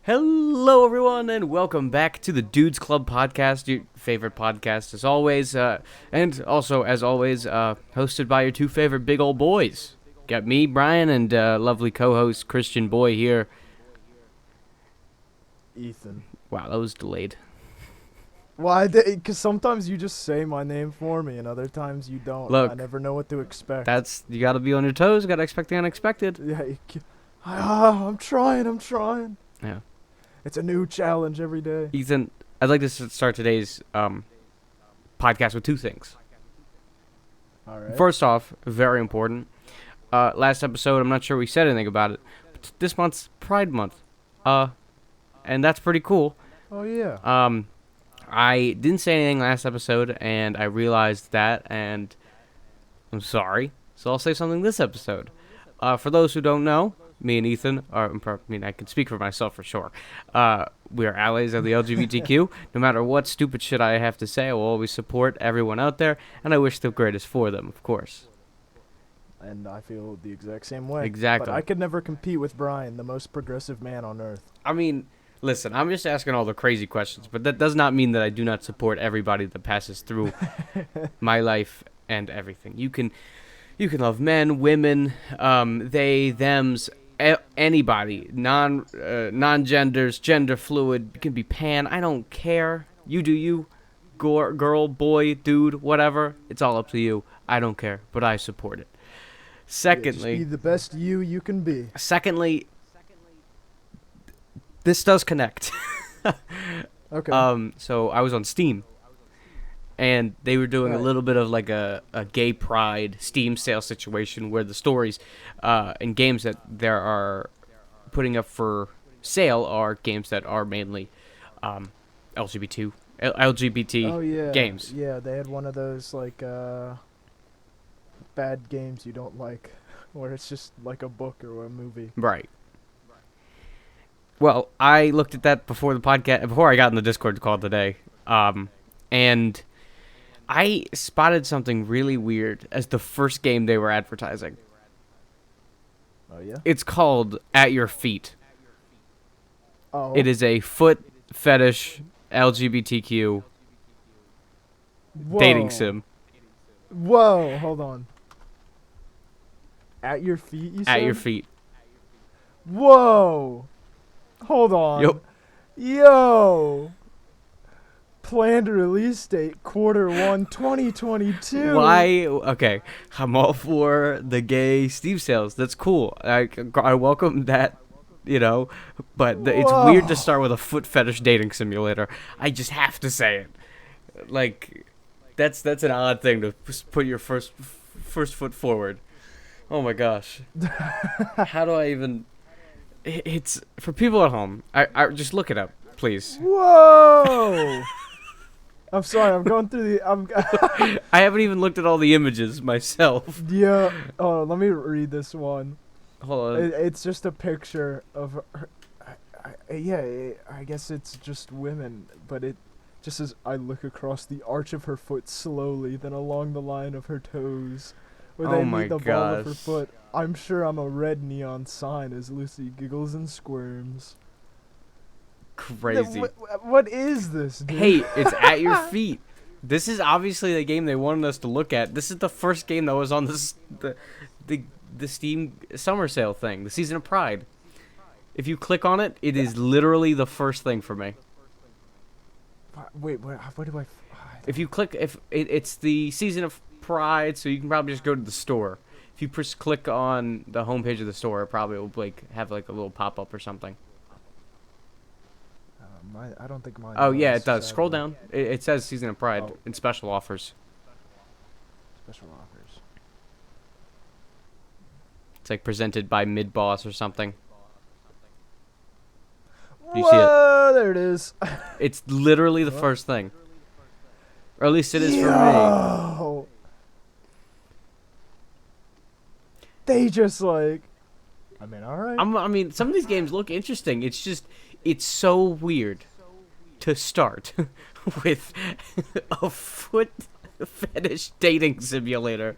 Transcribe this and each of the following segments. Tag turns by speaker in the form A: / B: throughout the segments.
A: Hello, everyone, and welcome back to the Dudes Club podcast, your favorite podcast, as always, and also, as always, hosted by your two favorite big old boys. Got me, Brian, and lovely co-host Christian Boy here.
B: Ethan.
A: Wow, that was delayed.
B: Why? Because sometimes you just say my name for me, and other times you don't.
A: Look,
B: I never know what to expect.
A: You gotta be on your toes, gotta expect the unexpected.
B: Yeah, I'm trying.
A: Yeah.
B: It's a new challenge every day.
A: Ethan, I'd like to start today's podcast with two things.
B: All right.
A: First off, very important. Last episode, I'm not sure we said anything about it, but this month's Pride Month. And that's pretty cool.
B: Oh, yeah.
A: I didn't say anything last episode, and I realized that, and I'm sorry. So I'll say something this episode. For those who don't know, me and Ethan, I can speak for myself for sure. We are allies of the LGBTQ. No matter what stupid shit I have to say, I will always support everyone out there, and I wish the greatest for them, of course.
B: And I feel the exact same way.
A: Exactly.
B: But I could never compete with Brian, the most progressive man on earth.
A: I mean, listen, I'm just asking all the crazy questions, but that does not mean that I do not support everybody that passes through my life and everything. You can love men, women, they, thems, anybody, non-genders, gender fluid. It can be pan. I don't care. You do you. Girl, boy, dude, whatever. It's all up to you. I don't care, but I support it. Secondly,
B: just be the best you can be.
A: Secondly, this does connect.
B: Okay.
A: So I was on Steam, and they were doing a little bit of like a gay pride Steam sale situation where the stories and games that there are putting up for sale are games that are mainly LGBT
B: oh, yeah.
A: games.
B: Yeah, they had one of those, like, bad games you don't like, where it's just like a book or a movie.
A: Right. Well, I looked at that before the podcast, before I got in the Discord call today, and I spotted something really weird as the first game they were advertising.
B: Oh, yeah?
A: It's called At Your Feet.
B: Oh.
A: It is a foot fetish LGBTQ
B: Whoa.
A: dating sim.
B: Whoa, hold on. At your feet, you said?
A: At your feet.
B: Whoa. Hold on.
A: Yup.
B: Yo. Planned release date Q1 2022.
A: Why? Okay, I'm all for the gay Steve sales. That's cool. I welcome that, but it's weird to start with a foot fetish dating simulator. I just have to say it. Like, that's an odd thing to put your first foot forward. Oh my gosh. How do I even... It's for people at home. I just look it up, please.
B: Whoa. I'm sorry. I'm going through the.
A: I haven't even looked at all the images myself.
B: Yeah. Oh, let me read this one.
A: Hold on.
B: It's just a picture of her. I guess it's just women, but it just says, "I look across the arch of her foot slowly, then along the line of her toes, where they meet the ball of her foot. I'm sure I'm a red neon sign as Lucy giggles and squirms."
A: Crazy.
B: What is this, dude?
A: Hey, it's At Your Feet. This is obviously the game they wanted us to look at. This is the first game that was on the Steam summer sale thing, the Season of Pride. If you click on it, it is literally the first thing for me.
B: Wait, what do I...
A: If you click, it's the Season of Pride, so you can probably just go to the store. If you click on the homepage of the store, it probably will have a little pop-up or something.
B: I don't think mine.
A: Oh yeah, it does. Scroll down. It says Season of Pride and special offers.
B: Special offers.
A: It's like presented by Mid Boss or something.
B: Do you see it? There it is.
A: It's literally the first thing. Or at least it is for me.
B: They just like... I mean, alright.
A: I mean, some of these games look interesting. It's just... It's so weird to start with a foot fetish dating simulator.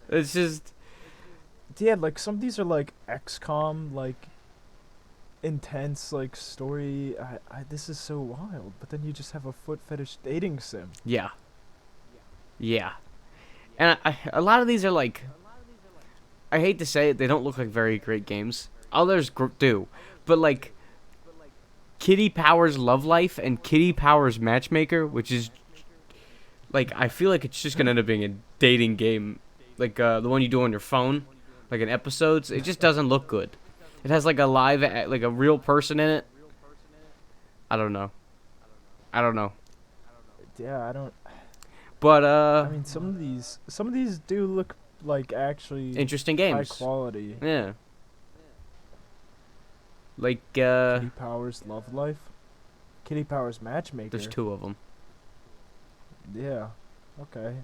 A: It's just...
B: Yeah, like some of these are like XCOM, like intense like story. This is so wild. But then you just have a foot fetish dating sim.
A: Yeah. Yeah. And a lot of these are like, I hate to say it, they don't look like very great games. Others do. But like Kitty Powers Love Life and Kitty Powers Matchmaker, which is like, I feel like it's just gonna end up being a dating game, like the one you do on your phone, like in episodes. It just doesn't look good. It has like a like a real person in it. I don't know. I don't know.
B: Yeah, I don't.
A: But
B: I mean, some of these do look like actually
A: interesting
B: high
A: games.
B: quality.
A: Yeah. Like
B: Kitty Powers Love Life, Kitty Powers Matchmaker.
A: there's 2 of them.
B: Yeah. Okay.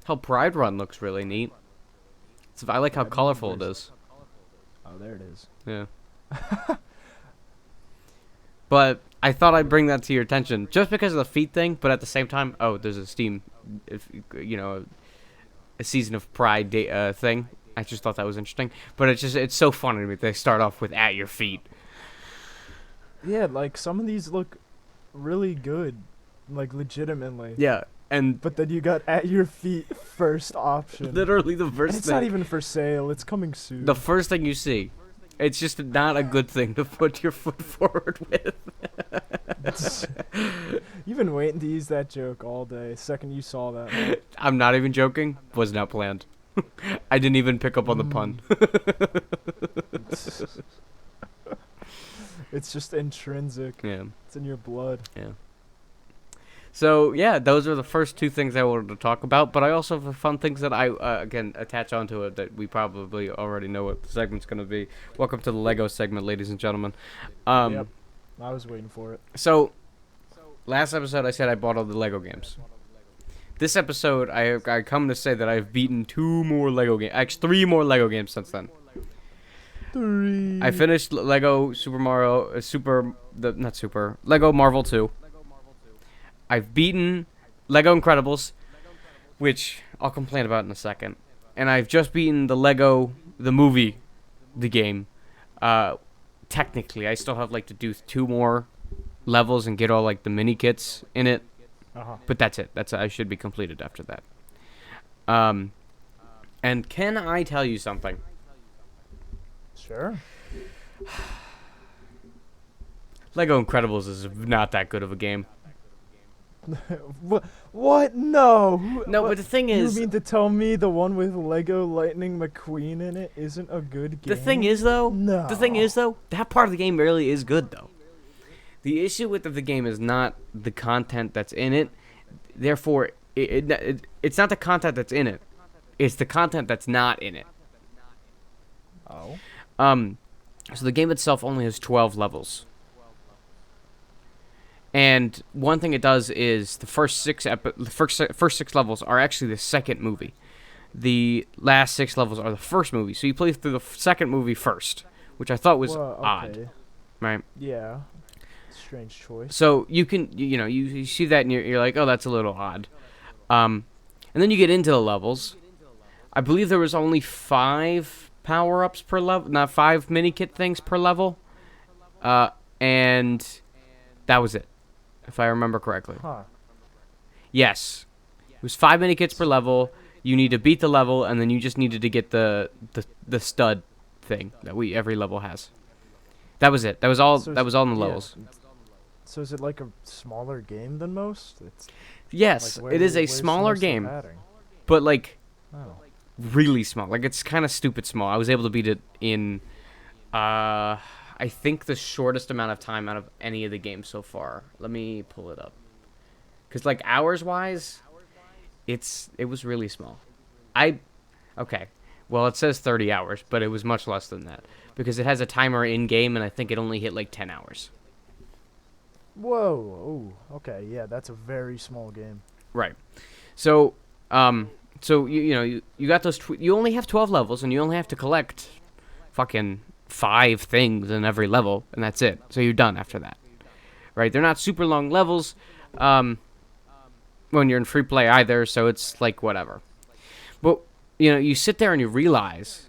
A: How Pride Run looks really neat. I like how
B: Yeah,
A: colorful it
B: there's-
A: is.
B: Oh, there it is.
A: Yeah. But I thought I'd bring that to your attention just because of the feet thing, but at the same time, oh, there's a Steam, if you know, a season of Pride thing. I just thought that was interesting. But it's so funny to me. They start off with "at your feet."
B: Yeah, like some of these look really good, like legitimately.
A: Yeah, and
B: But then you got "at your feet" first option.
A: literally the
B: And
A: first
B: it's
A: thing,
B: not even for sale. It's coming soon.
A: the first thing you see, it's just not a good thing to put your foot forward with.
B: You've been waiting to use that joke all day. Second you saw that.
A: I'm not even joking. Was not planned. I didn't even pick up on the pun.
B: It's just intrinsic.
A: Yeah.
B: It's in your blood.
A: Yeah. So, yeah, those are the first 2 things I wanted to talk about, but I also have fun things that I, again, attach onto it that we probably already know what the segment's going to be. Welcome to the Lego segment, ladies and gentlemen.
B: Yep. I was waiting for it.
A: So, last episode I said I bought all the Lego games. This episode, I come to say that I've beaten 2 more Lego games. Actually, 3 more Lego games since then.
B: 3.
A: I finished Lego Super Mario, Lego Marvel 2. I've beaten Lego Incredibles, which I'll complain about in a second. And I've just beaten the movie, the game. Technically, I still have like to do 2 more levels and get all like the mini kits in it. But that's it. I should be completed after that. And can I tell you something?
B: Sure.
A: Lego Incredibles is not that good of a game.
B: What? No.
A: No,
B: What?
A: but the thing
B: You
A: is,
B: mean to tell me the one with Lego Lightning McQueen in it isn't a good game?
A: the thing is though, that part of the game really is good though. The issue with the game is not the content that's in it. Therefore, it's not the content that's in it. It's the content that's not in it.
B: Oh.
A: So the game itself only has 12 levels. And one thing it does is the first 6 levels are actually the second movie. The last 6 levels are the first movie. So you play through the second movie first, which I thought was odd,
B: Okay.
A: right?
B: Yeah. Strange choice.
A: So you can you see that and you're like, oh, that's a little odd. And then you get into the levels. I believe there was only 5 power-ups per level, not 5 mini kit things per level, and that was it, if I remember correctly.
B: Huh.
A: Yes, it was 5 mini kits per level. You need to beat the level, and then you just needed to get the stud thing that every level has. That was it. That was all.
B: So
A: That was all in the
B: yeah.
A: levels.
B: So is it like a smaller game than most? It's
A: Yes,
B: like
A: it is a
B: where's
A: smaller
B: most of the
A: game,
B: padding?
A: but like
B: Oh.
A: really small. Like it's kind of stupid small. I was able to beat it in, I think the shortest amount of time out of any of the games so far. Let me pull it up, cause like hours wise, it was really small. Okay. Well, it says 30 hours, but it was much less than that because it has a timer in game, and I think it only hit like 10 hours.
B: Whoa. Oh. Okay. Yeah, that's a very small game.
A: Right. So, you got those. You only have 12 levels, and you only have to collect fucking 5 things in every level, and that's it. So you're done after that. Right? They're not super long levels, when you're in free play either. So it's like whatever. But you sit there and you realize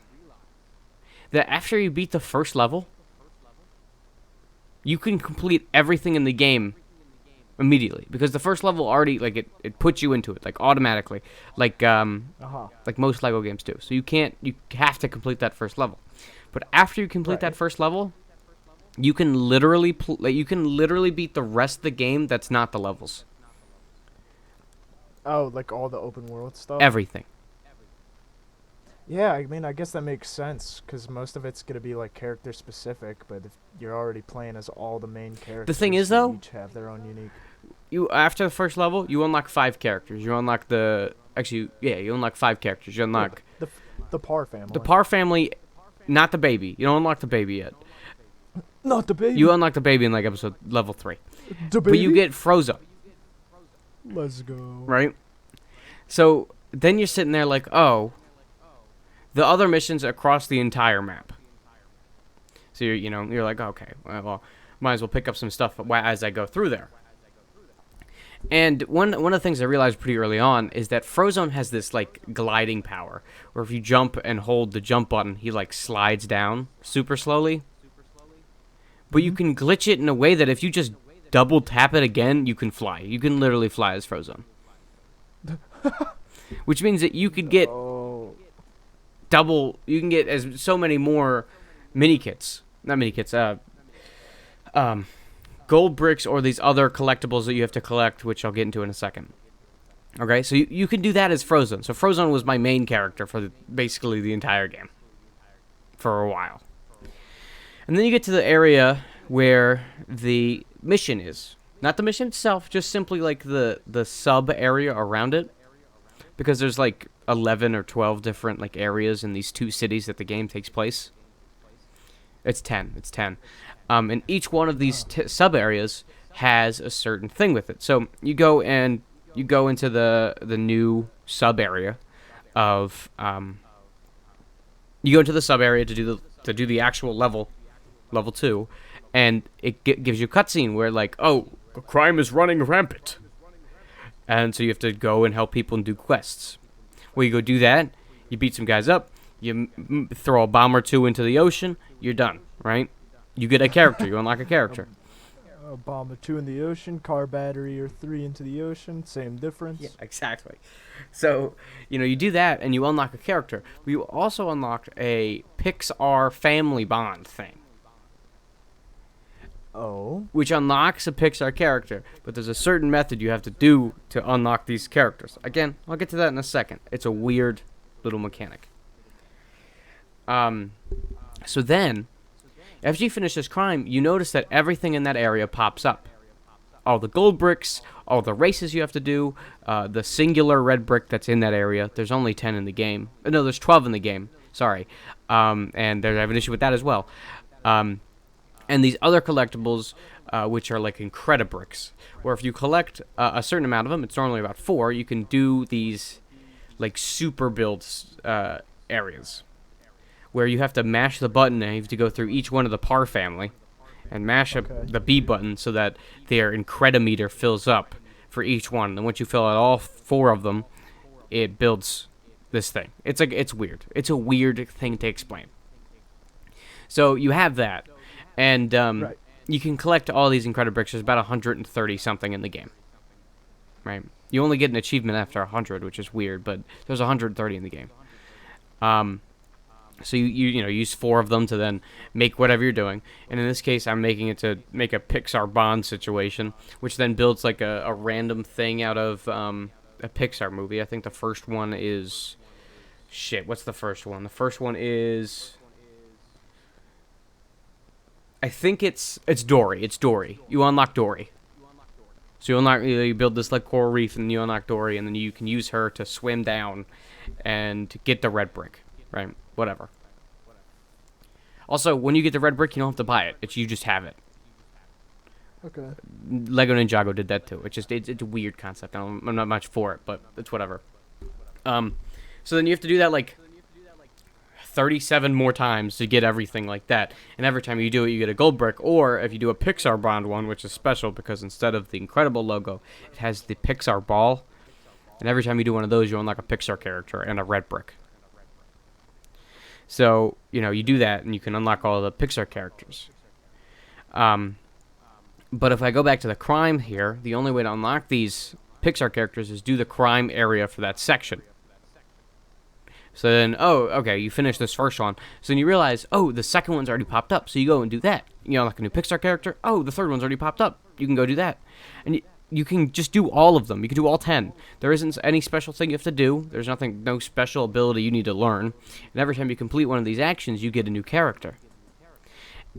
A: that after you beat the first level, you can complete everything in the game immediately, because the first level already, like, it puts you into it, like, automatically, like
B: Uh-huh.
A: like most Lego games do. So you have to complete that first level. But after you complete that
B: Right.
A: first level, you can literally beat the rest of the game that's not the levels.
B: Oh, like all the open world stuff?
A: Everything.
B: Yeah, I mean, I guess that makes sense because most of it's gonna be like character specific. But if you're already playing as all the main
A: The
B: characters,
A: thing is,
B: who
A: though,
B: each have their own unique.
A: you after the first level, you unlock 5 characters. You unlock you unlock 5 characters. You
B: Yeah,
A: unlock
B: the Par family.
A: the Par family, not the baby. You don't unlock the baby yet.
B: Not the baby.
A: You unlock the baby in like episode level 3.
B: The
A: But
B: baby.
A: you get Frozone,
B: Let's go.
A: right? So then you're sitting there like, oh, the other missions across the entire map. So you're like, okay, well, might as well pick up some stuff as I go through there. And one of the things I realized pretty early on is that Frozone has this like gliding power, where if you jump and hold the jump button, he like slides down super slowly. But you can glitch it in a way that if you just double tap it again, you can fly. You can literally fly as Frozone. Which means that you could get
B: Oh.
A: you can get as so many more gold bricks or these other collectibles that you have to collect, which I'll get into in a second. Okay, so you can do that as Frozone. So Frozone was my main character for basically the entire game for a while. And then you get to the area where the mission is. Not the mission itself, just simply like the sub area around it. Because there's like 11 or 12 different like areas in these 2 cities that the game takes place. It's 10. And each one of these sub areas has a certain thing with it. So you go into the new sub area of you go into the sub area to do the actual level 2, and it gives you a cutscene where like, oh, crime is running rampant. And so you have to go and help people and do quests. Well, you go do that, you beat some guys up, you throw a bomb or 2 into the ocean, you're done, right? You get a character, you unlock a character.
B: A bomb or 2 in the ocean, car battery or 3 into the ocean, same difference.
A: Yeah, exactly. So, you do that and you unlock a character. But you also unlock a Pixar family bond thing,
B: Oh.
A: which unlocks a Pixar character, but there's a certain method you have to do to unlock these characters. Again, I'll get to that in a second. It's a weird little mechanic. So then, after you finish this crime, you notice that everything in that area pops up. All the gold bricks, all the races you have to do, the singular red brick that's in that area. There's only 10 in the game. No, there's 12 in the game. Sorry. And I have an issue with that as well. And these other collectibles, which are like Incredibricks, where if you collect a certain amount of them, it's normally about 4, you can do these like super builds areas, where you have to mash the button and you have to go through each one of the Par family and mash up the B button so that their Incredimeter fills up for each one. And once you fill out all 4 of them, it builds this thing. It's weird. It's a weird thing to explain. So you have that. And
B: Right.
A: you can collect all these Incredibricks. There's about 130 something in the game, right? You only get an achievement after 100, which is weird, but there's 130 in the game. So you use 4 of them to then make whatever you're doing. And in this case, I'm making it to make a Pixar Bond situation, which then builds like a random thing out of a Pixar movie. I think the first one is... Shit, what's the first one? The first one is... I think it's Dory. It's Dory. You unlock Dory. So you build this like coral reef, and you unlock Dory, and then you can use her to swim down and get the red brick, right? Whatever. Also, when you get the red brick, you don't have to buy it. You just have it.
B: Okay.
A: Lego Ninjago did that too. It's a weird concept. I'm not much for it, but it's whatever. So then you have to do that like 37 more times to get everything like that. And every time you do it, you get a gold brick. Or if you do a Pixar Bond one, which is special because instead of the Incredible logo, it has the Pixar ball. And every time you do one of those, you unlock a Pixar character and a red brick. So, you do that and you can unlock all the Pixar characters. Um, but if I go back to the crime here, the only way to unlock these Pixar characters is do the crime area for that section. So then, okay, you finish this first one. So then you realize, the second one's already popped up. So you go and do that. You unlock a new Pixar character. The third one's already popped up. You can go do that. And you can just do all of them. You can do all 10. There isn't any special thing you have to do. There's no special ability you need to learn. And every time you complete one of these actions, you get a new character.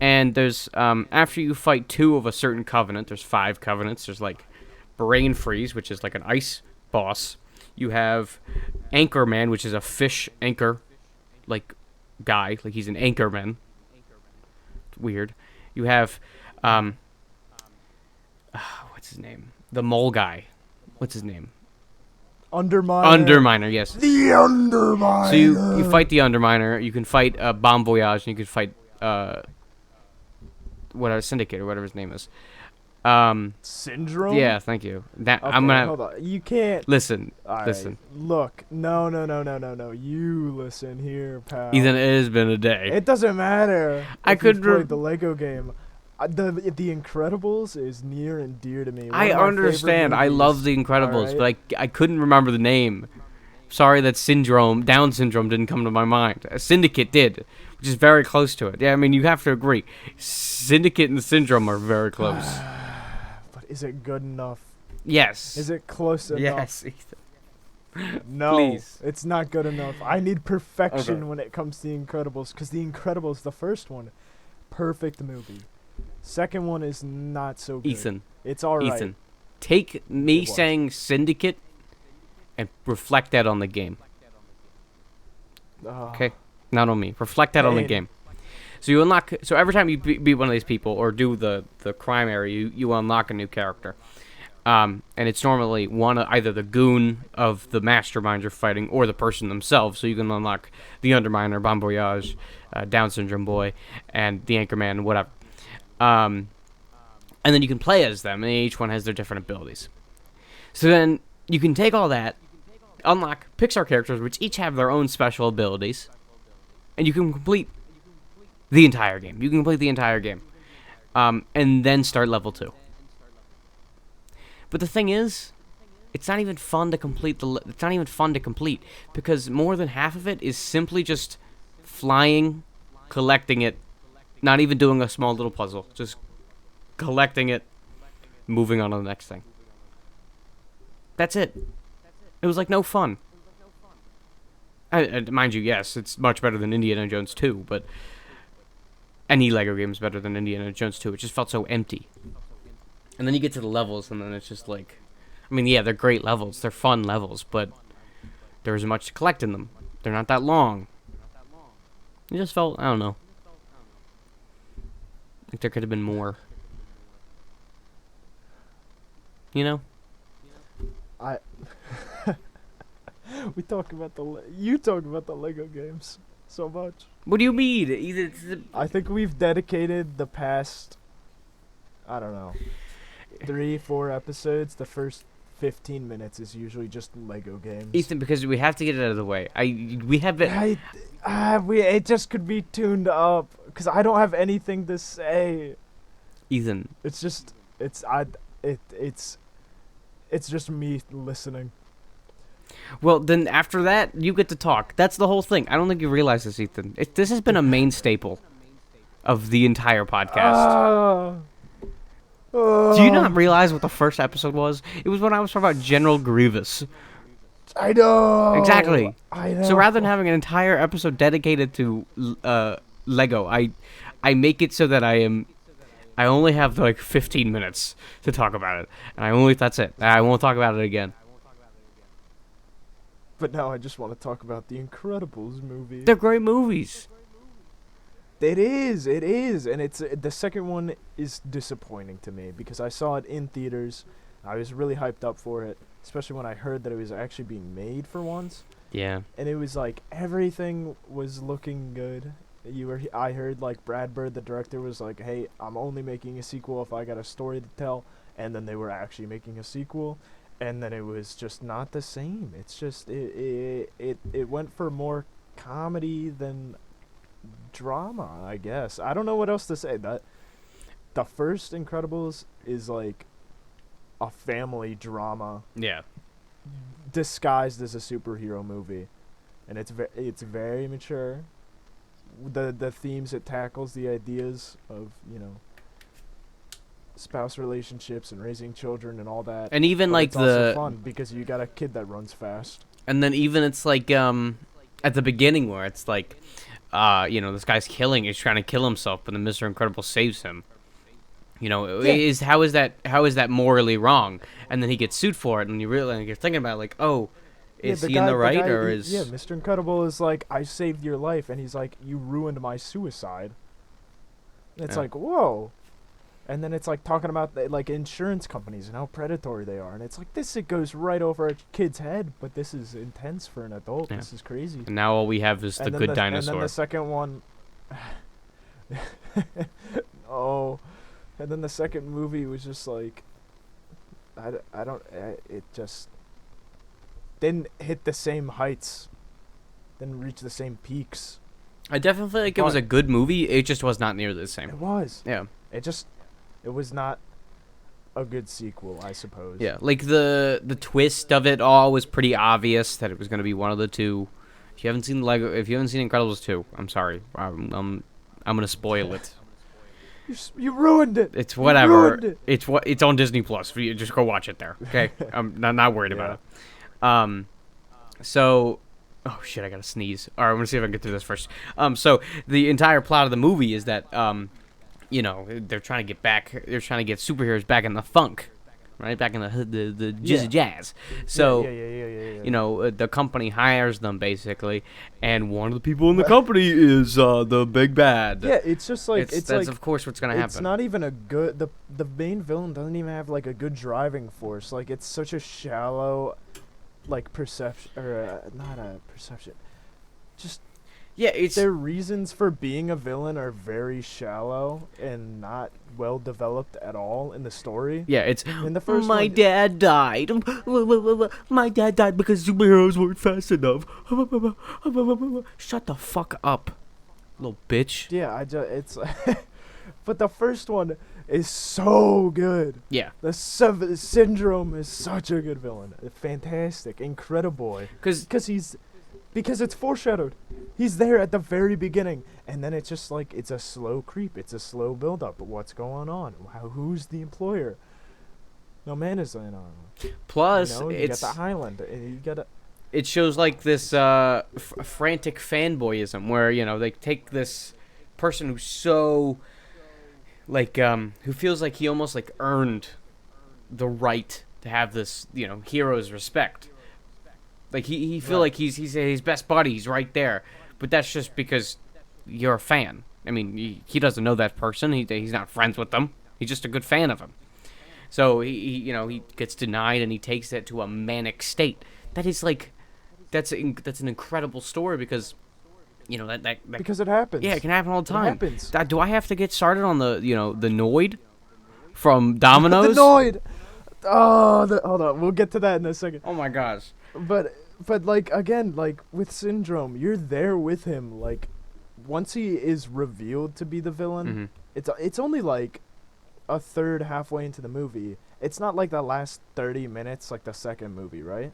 A: And there's, after you fight 2 of a certain covenant, there's 5 covenants. There's, like, Brain Freeze, which is like an ice boss. You have Anchorman, which is a fish anchor, like, guy. Like, he's an anchorman. Weird. You have, what's his name? The mole guy. What's his name?
B: Underminer,
A: yes.
B: The Underminer.
A: So you fight the Underminer. You can fight Bon Voyage, and you can fight whatever Syndicate or whatever his name is.
B: Syndrome.
A: Yeah, thank you. That
B: Okay,
A: I'm gonna
B: hold on. You can't
A: listen.
B: All
A: listen.
B: Right. Look, no. You listen here, pal.
A: Ethan, it has been a day.
B: It doesn't matter.
A: I
B: if you've
A: could
B: played the Lego game. The Incredibles is near and dear to me. One
A: I
B: of my
A: understand.
B: favorite
A: I
B: movies.
A: love The Incredibles, but I couldn't remember the name. Sorry that Down syndrome didn't come to my mind. Syndicate did, which is very close to it. Yeah, I mean, you have to agree. Syndicate and Syndrome are very close.
B: But is it good enough?
A: Yes.
B: Is it close enough?
A: Yes, Ethan.
B: No,
A: Please.
B: it's not good enough. I need perfection
A: Okay.
B: when it comes to The Incredibles, because The Incredibles, the first one, perfect movie. Second one is not so good.
A: Ethan.
B: It's alright.
A: Ethan. Take me
B: What?
A: saying Syndicate and reflect that on the game. Okay? Not on me. Reflect that on the
B: Pain.
A: game. So you unlock. So every time you beat one of these people or do the crime area, you unlock a new character. And it's normally either the goon of the mastermind you're fighting or the person themselves. So you can unlock the Underminer, Bon Voyage, Down Syndrome Boy, and the Anchorman, whatever. And then you can play as them, and each one has their different abilities. So then you can take all that, unlock Pixar characters, which each have their own special abilities, and you can complete the entire game. You can complete the entire game, and then start level 2. But the thing is, it's not even fun to complete It's not even fun to complete because more than half of it is simply just flying, collecting it, not even doing a small little puzzle, just collecting it, moving on to the next thing. That's it. It was like no fun. Mind you, yes, it's much better than Indiana Jones 2, but any Lego game is better than Indiana Jones 2. It just felt so empty. And then you get to the levels, and then it's just like, I mean, yeah, they're great levels, they're fun levels, but there isn't much to collect in them. They're not that long. It just felt, I don't know. Like there could have been more. You know?
B: We talk about you talk about the Lego games so much.
A: What do you mean?
B: I think we've dedicated the past, I don't know, 3-4 episodes. The first 15 minutes is usually just Lego games.
A: Ethan, because we have to get it out of the way. We have it.
B: It just could be tuned up because I don't have anything to say.
A: Ethan.
B: It's just it's just me listening.
A: Well, then after that, you get to talk. That's the whole thing. I don't think you realize this, Ethan. This has been a main staple of the entire podcast. Do you not realize what the first episode was? It was when I was talking about General Grievous.
B: I know.
A: Exactly.
B: I know.
A: So rather than having an entire episode dedicated to Lego, I make it so that I only have like 15 minutes to talk about it, and that's it. I won't talk about it again.
B: But now I just want to talk about the Incredibles movie.
A: They're great movies.
B: It is, and it's the second one is disappointing to me because I saw it in theaters. I was really hyped up for it, especially when I heard that it was actually being made for once.
A: Yeah.
B: And it was like everything was looking good. I heard like Brad Bird, the director, was like, "Hey, I'm only making a sequel if I got a story to tell." And then they were actually making a sequel, and then it was just not the same. It's just it went for more comedy than drama, I guess. I don't know what else to say. That the first Incredibles is like a family drama
A: Yeah.
B: disguised as a superhero movie, and it's very mature. The themes it tackles, the ideas of spouse relationships and raising children and all that.
A: And even
B: But
A: like
B: it's also fun because you got a kid that runs fast.
A: and then even it's like at the beginning where it's like this guy's he's trying to kill himself, but then Mr. Incredible saves him.
B: Yeah.
A: How is that morally wrong? And then he gets sued for it, and you're thinking about it, like, oh, is he in the right, or is
B: Yeah, Mr. Incredible is like, I saved your life, and he's like, you ruined my suicide. And it's
A: Yeah.
B: like, whoa. And then it's like talking about like insurance companies and how predatory they are, and it's like it goes right over a kid's head, but this is intense for an adult.
A: Yeah.
B: This is crazy.
A: And now all we have is the good
B: And
A: dinosaur.
B: then the second one, oh, and then the second movie was just like, it just didn't hit the same heights, didn't reach the same peaks.
A: I definitely feel like it was a good movie. It just was not nearly the same.
B: It was.
A: Yeah.
B: It was not a good sequel, I suppose.
A: Yeah, like the twist of it all was pretty obvious that it was going to be one of the two. If you haven't seen Incredibles 2, I'm sorry. I'm going to spoil it.
B: You ruined it.
A: It's whatever.
B: You ruined it.
A: It's on Disney Plus. You just go watch it there. Okay? I'm not worried about it. So oh shit, I got to sneeze. All right, I'm going to see if I can get through this first. So the entire plot of the movie is that they're trying to get superheroes back in the funk, right? Back in the jazz. So, the company hires them basically, and one of the people in the company is the big bad.
B: Yeah, it's just like
A: that's
B: like,
A: of course what's gonna happen.
B: It's not even a good. The main villain doesn't even have like a good driving force. Like it's such a shallow, like perception or not a perception. Just
A: yeah,
B: their reasons for being a villain are very shallow and not well developed at all in the story.
A: Yeah, it's
B: in the first
A: my
B: one,
A: dad died. My dad died because superheroes weren't fast enough. Shut the fuck up, little bitch.
B: Yeah, it's but the first one is so good.
A: Yeah.
B: The Syndrome is such a good villain. Fantastic, incredible. Because it's foreshadowed. He's there at the very beginning, and then it's just like it's a slow creep. It's a slow build up. What's going on? Who's the employer? No man is in on.
A: Plus,
B: you got the Highland. You got
A: it shows like this frantic fanboyism where they take this person who's so like who feels like he almost like earned the right to have this hero's respect. Like he feel like he's his best buddy. He's right there, but that's just because you're a fan. I mean, he doesn't know that person. He's not friends with them. He's just a good fan of him. So he gets denied, and he takes that to a manic state. That is like, that's an incredible story because, that
B: because it happens.
A: Yeah, it can happen all the time.
B: It happens.
A: Do I have to get started on the the Noid from Domino's?
B: The Noid. Oh, hold on. We'll get to that in a second.
A: Oh my gosh.
B: But like again, like with Syndrome, you're there with him. Like once he is revealed to be the villain, it's only like a third halfway into the movie. It's not like the last 30 minutes like the second movie, right?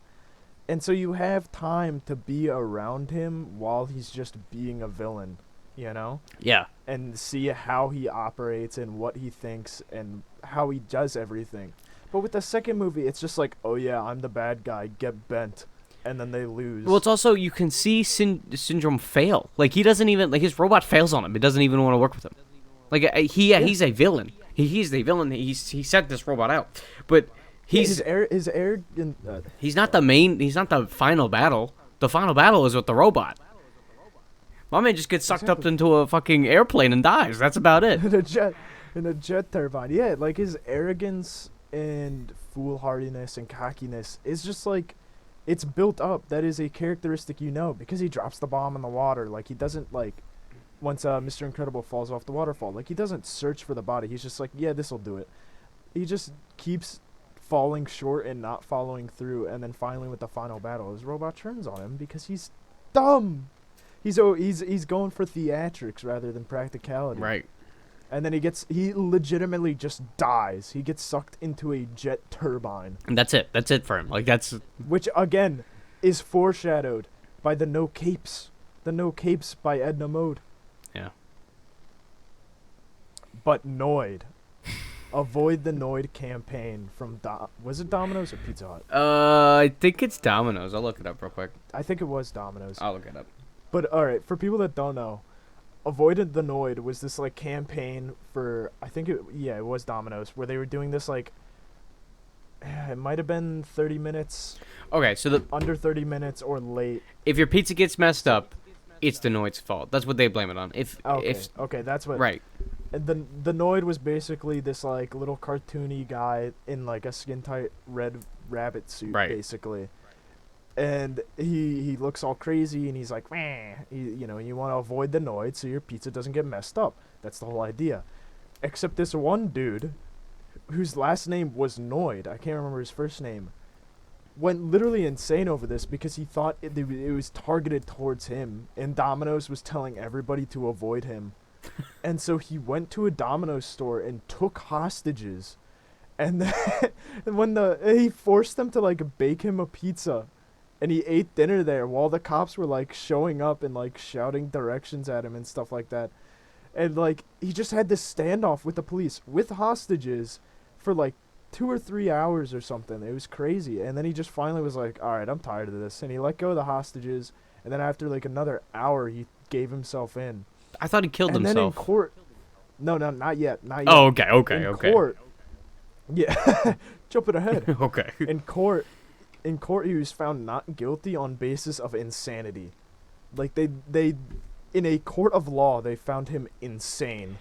B: And so you have time to be around him while he's just being a villain,
A: Yeah.
B: and see how he operates and what he thinks and how he does everything. But with the second movie, it's just like, oh yeah, I'm the bad guy, get bent, and then they lose.
A: Well, it's also, you can see Syndrome fail. Like, he doesn't even, like, his robot fails on him. It doesn't even want to work with him. Like, he's a villain. He's the villain. He sent this robot out. But he's he's not the final battle. The final battle is with the robot. My man just gets sucked up into a fucking airplane and dies. That's about it.
B: in a jet turbine. Yeah, like his arrogance and foolhardiness and cockiness is just like, it's built up. That is a characteristic, because he drops the bomb in the water. Like, he doesn't, like, once Mr. Incredible falls off the waterfall, like, he doesn't search for the body. He's just like, yeah, this'll do it. He just keeps falling short and not following through, and then finally with the final battle, his robot turns on him because he's dumb. he's going for theatrics rather than practicality.
A: Right.
B: And then he legitimately just dies. He gets sucked into a jet turbine.
A: And that's it. That's it for him. Like, that's...
B: Which, again, is foreshadowed by the No Capes. The No Capes by Edna Mode.
A: Yeah.
B: But Noid. Avoid the Noid campaign from... was it Domino's or Pizza Hut?
A: I think it's Domino's. I'll look it up real quick.
B: I think it was Domino's.
A: I'll look it up.
B: But, alright, for people that don't know, Avoided the Noid was this, like, campaign for... I think it was Domino's, where they were doing this, like... It might have been 30 minutes.
A: Okay, so
B: under 30 minutes or late.
A: If your pizza gets messed up, it's the Noid's fault. That's what they blame it on.
B: Okay, that's what...
A: Right.
B: The Noid was basically this, like, little cartoony guy in, like, a skin-tight red rabbit suit, basically. And he looks all crazy, and he's like, meh. You want to avoid the Noid so your pizza doesn't get messed up. That's the whole idea. Except this one dude, whose last name was Noid, I can't remember his first name, went literally insane over this because he thought it was targeted towards him, and Domino's was telling everybody to avoid him. And so he went to a Domino's store and took hostages, and then he forced them to, like, bake him a pizza, and he ate dinner there while the cops were, like, showing up and, like, shouting directions at him and stuff like that. And, like, he just had this standoff with the police with hostages for, like, 2 or 3 hours or something. It was crazy. And then he just finally was like, all right, I'm tired of this. And he let go of the hostages. And then after, like, another hour, he gave himself in.
A: I thought he killed himself.
B: And then in court... No, not yet.
A: Oh, okay.
B: In court... Yeah. Jumping ahead.
A: Okay.
B: In court, he was found not guilty on basis of insanity. Like, they in a court of law, they found him insane.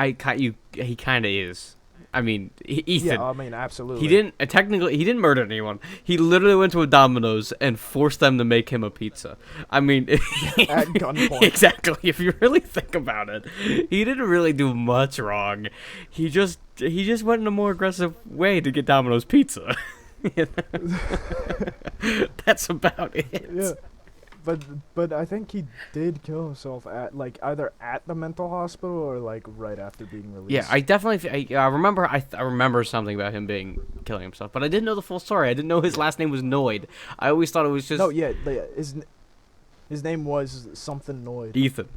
A: He kind of is. I mean, Ethan.
B: Yeah, I mean, absolutely.
A: He didn't murder anyone. He literally went to a Domino's and forced them to make him a pizza. I mean,
B: at gunpoint.
A: Exactly. If you really think about it, he didn't really do much wrong. He just went in a more aggressive way to get Domino's pizza. That's about it.
B: Yeah. But I think he did kill himself at, like, either at the mental hospital or, like, right after being released.
A: Yeah, I definitely I remember something about him killing himself, but I didn't know the full story. I didn't know his last name was Noid. I always thought it was just...
B: No, yeah, his name was something Noid.
A: Ethan.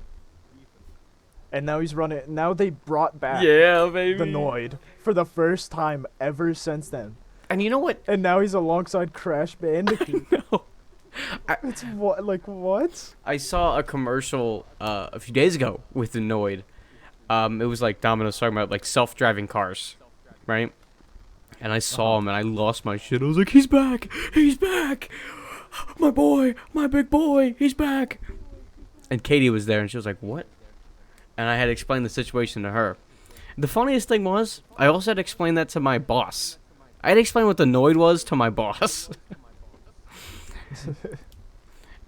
B: And now he's running... Now they brought back
A: the
B: Noid for the first time ever since then.
A: And you know what?
B: And now he's alongside Crash Bandicoot.
A: No.
B: It's what? Like, what?
A: I saw a commercial a few days ago with the Noid. It was like Domino's talking about, like, self-driving cars, right? And I saw him and I lost my shit. I was like, he's back! He's back! My boy! My big boy! He's back! And Katie was there and she was like, what? And I had to explain the situation to her. The funniest thing was, I also had to explain that to my boss. I had to explain what the Noid was to my boss.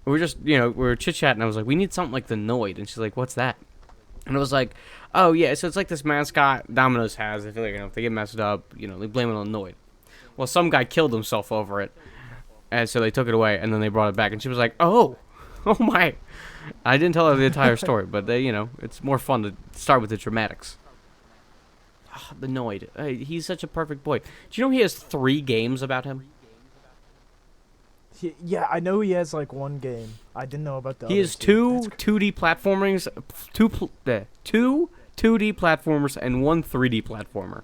A: We were chit-chatting. I was like, we need something like the Noid. And she's like, what's that? And I was like, oh, yeah, so it's like this mascot Domino's has. I feel like, if they get messed up, they blame it on Noid. Well, some guy killed himself over it. And so they took it away, and then they brought it back. And she was like, oh my. I didn't tell her the entire story, but, it's more fun to start with the dramatics. Oh, the Noid. He's such a perfect boy. Do you know he has 3 games about him?
B: Yeah, I know he has, like, one game. I didn't know about the
A: He has 2 2D platformers, 2 2D platformers, and 1 3D platformer.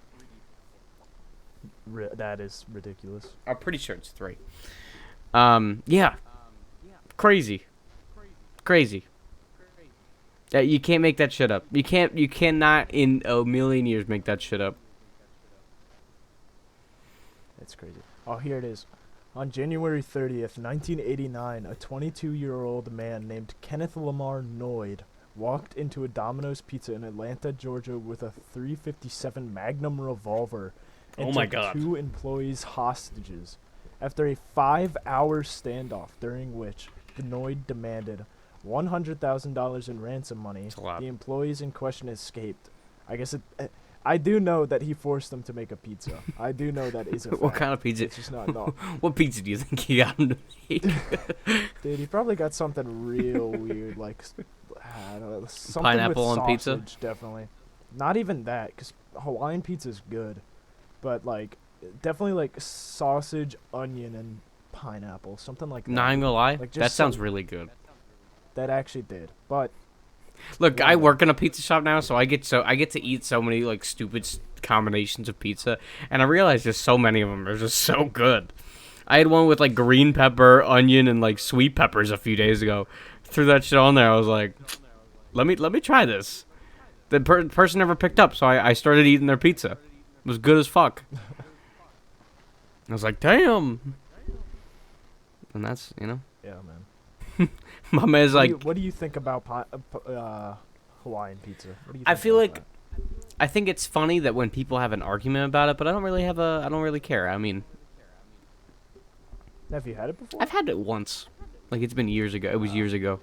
B: That is ridiculous.
A: I'm pretty sure it's 3. Yeah. Crazy. You can't make that shit up. You cannot in a million years make that shit up.
B: That's crazy. Oh, here it is. On January 30th, 1989, a 22-year-old man named Kenneth Lamar Noid walked into a Domino's Pizza in Atlanta, Georgia with a .357 Magnum revolver and took 2 employees hostages. After a 5-hour standoff during which the Noid demanded $100,000 in ransom money, the employees in question escaped. I guess it. I do know that he forced them to make a pizza. I do know that is a fact.
A: What kind of pizza?
B: It's just not no.
A: What pizza do you think he got him to make?
B: Dude, he probably got something real weird, like I don't know, something
A: Pineapple
B: with
A: on pizza?
B: sausage, definitely. Not even that, cause Hawaiian pizza's good, but like definitely like sausage, onion, and pineapple, something like that.
A: Not even gonna lie,
B: Like, just
A: that sounds
B: some-
A: really good.
B: That actually did, but
A: Look, I
B: Yeah.
A: work in a pizza shop now, so I get to eat so many like stupid combinations of pizza, and I realize just so many of them are just so good. I had one with like green pepper, onion, and like sweet peppers a few days ago. Threw that shit on there. I was like, let me try this. The person never picked up, so I started eating their pizza. It was good as fuck. I was like, damn. And that's
B: yeah, man.
A: my man's like.
B: What do you think about Hawaiian pizza? What do you
A: I
B: think
A: feel
B: about
A: like I think it's funny that when people have an argument about it, but I don't really care. I mean,
B: that? Have you had it before?
A: I've had it once. Like it's been years ago. It was years ago.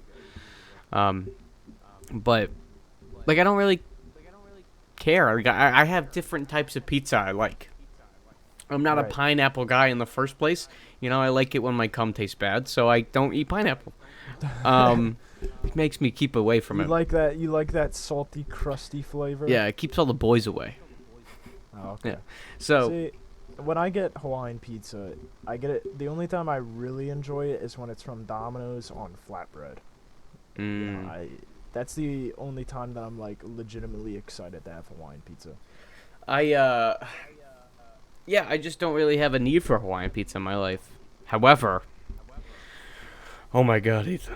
A: But like I don't really care. Like, I have different types of pizza I like. I'm not a
B: Right.
A: pineapple guy in the first place. I like it when my cum tastes bad, so I don't eat pineapple. It makes me keep away from
B: You
A: it.
B: like that? You like that salty, crusty flavor?
A: Yeah, it keeps all the boys away.
B: Oh, okay.
A: Yeah. So
B: See, when I get Hawaiian pizza, I get it. The only time I really enjoy it is when it's from Domino's on flatbread.
A: mm,
B: That's the only time that I'm like legitimately excited to have Hawaiian pizza.
A: Yeah, I just don't really have a need for Hawaiian pizza in my life. However, oh my god, Ethan.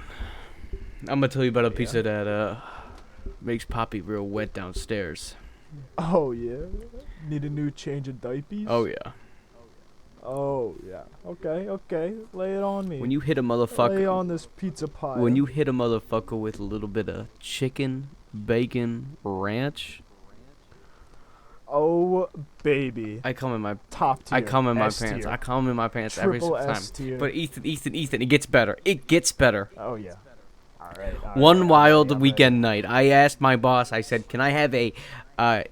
A: I'm gonna tell you about a pizza that makes Poppy real wet downstairs.
B: Oh yeah. Need a new change of diapers?
A: Oh yeah.
B: Oh yeah. Okay. Lay it on me.
A: When you hit a
B: Lay
A: motherfucker
B: on this pizza pie.
A: when you hit a motherfucker with a little bit of chicken, bacon, ranch,
B: Oh baby.
A: I come in my
B: Top tier.
A: I come in my
B: S
A: pants.
B: tier.
A: I come in my pants every
B: Triple
A: single time.
B: S tier.
A: But Ethan, it gets better. It gets better.
B: Oh yeah. All right.
A: One wild weekend night, I asked my boss. I said, "Can I have a, I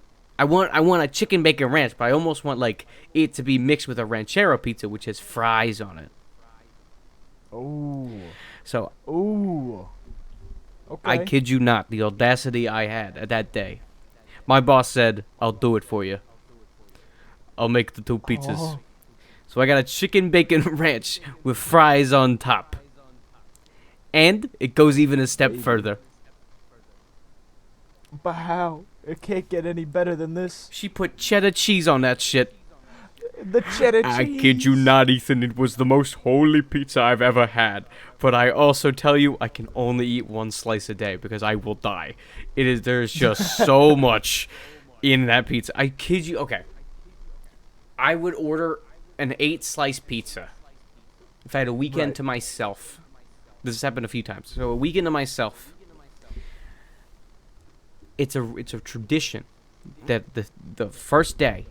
A: want a chicken bacon ranch, but I almost want like it to be mixed with a ranchero pizza, which has fries on it."
B: Oh.
A: So
B: Ooh. Okay.
A: I kid you not, the audacity I had at that day. My boss said, "I'll do it for you. I'll make the two pizzas."
B: Oh.
A: So I got a chicken bacon ranch with fries on top. And it goes even a step
B: Baby.
A: further.
B: But how? It can't get any better than this.
A: She put cheddar cheese on that shit.
B: The cheddar cheese.
A: I kid you not, Ethan. It was the most holy pizza I've ever had. But I also tell you, I can only eat one slice a day because I will die. There's just so much in that pizza. I kid you. Okay. I would order an 8-slice pizza if I had a weekend
B: Right.
A: to myself. This has happened a few times. So a weekend to myself. It's a tradition that the first day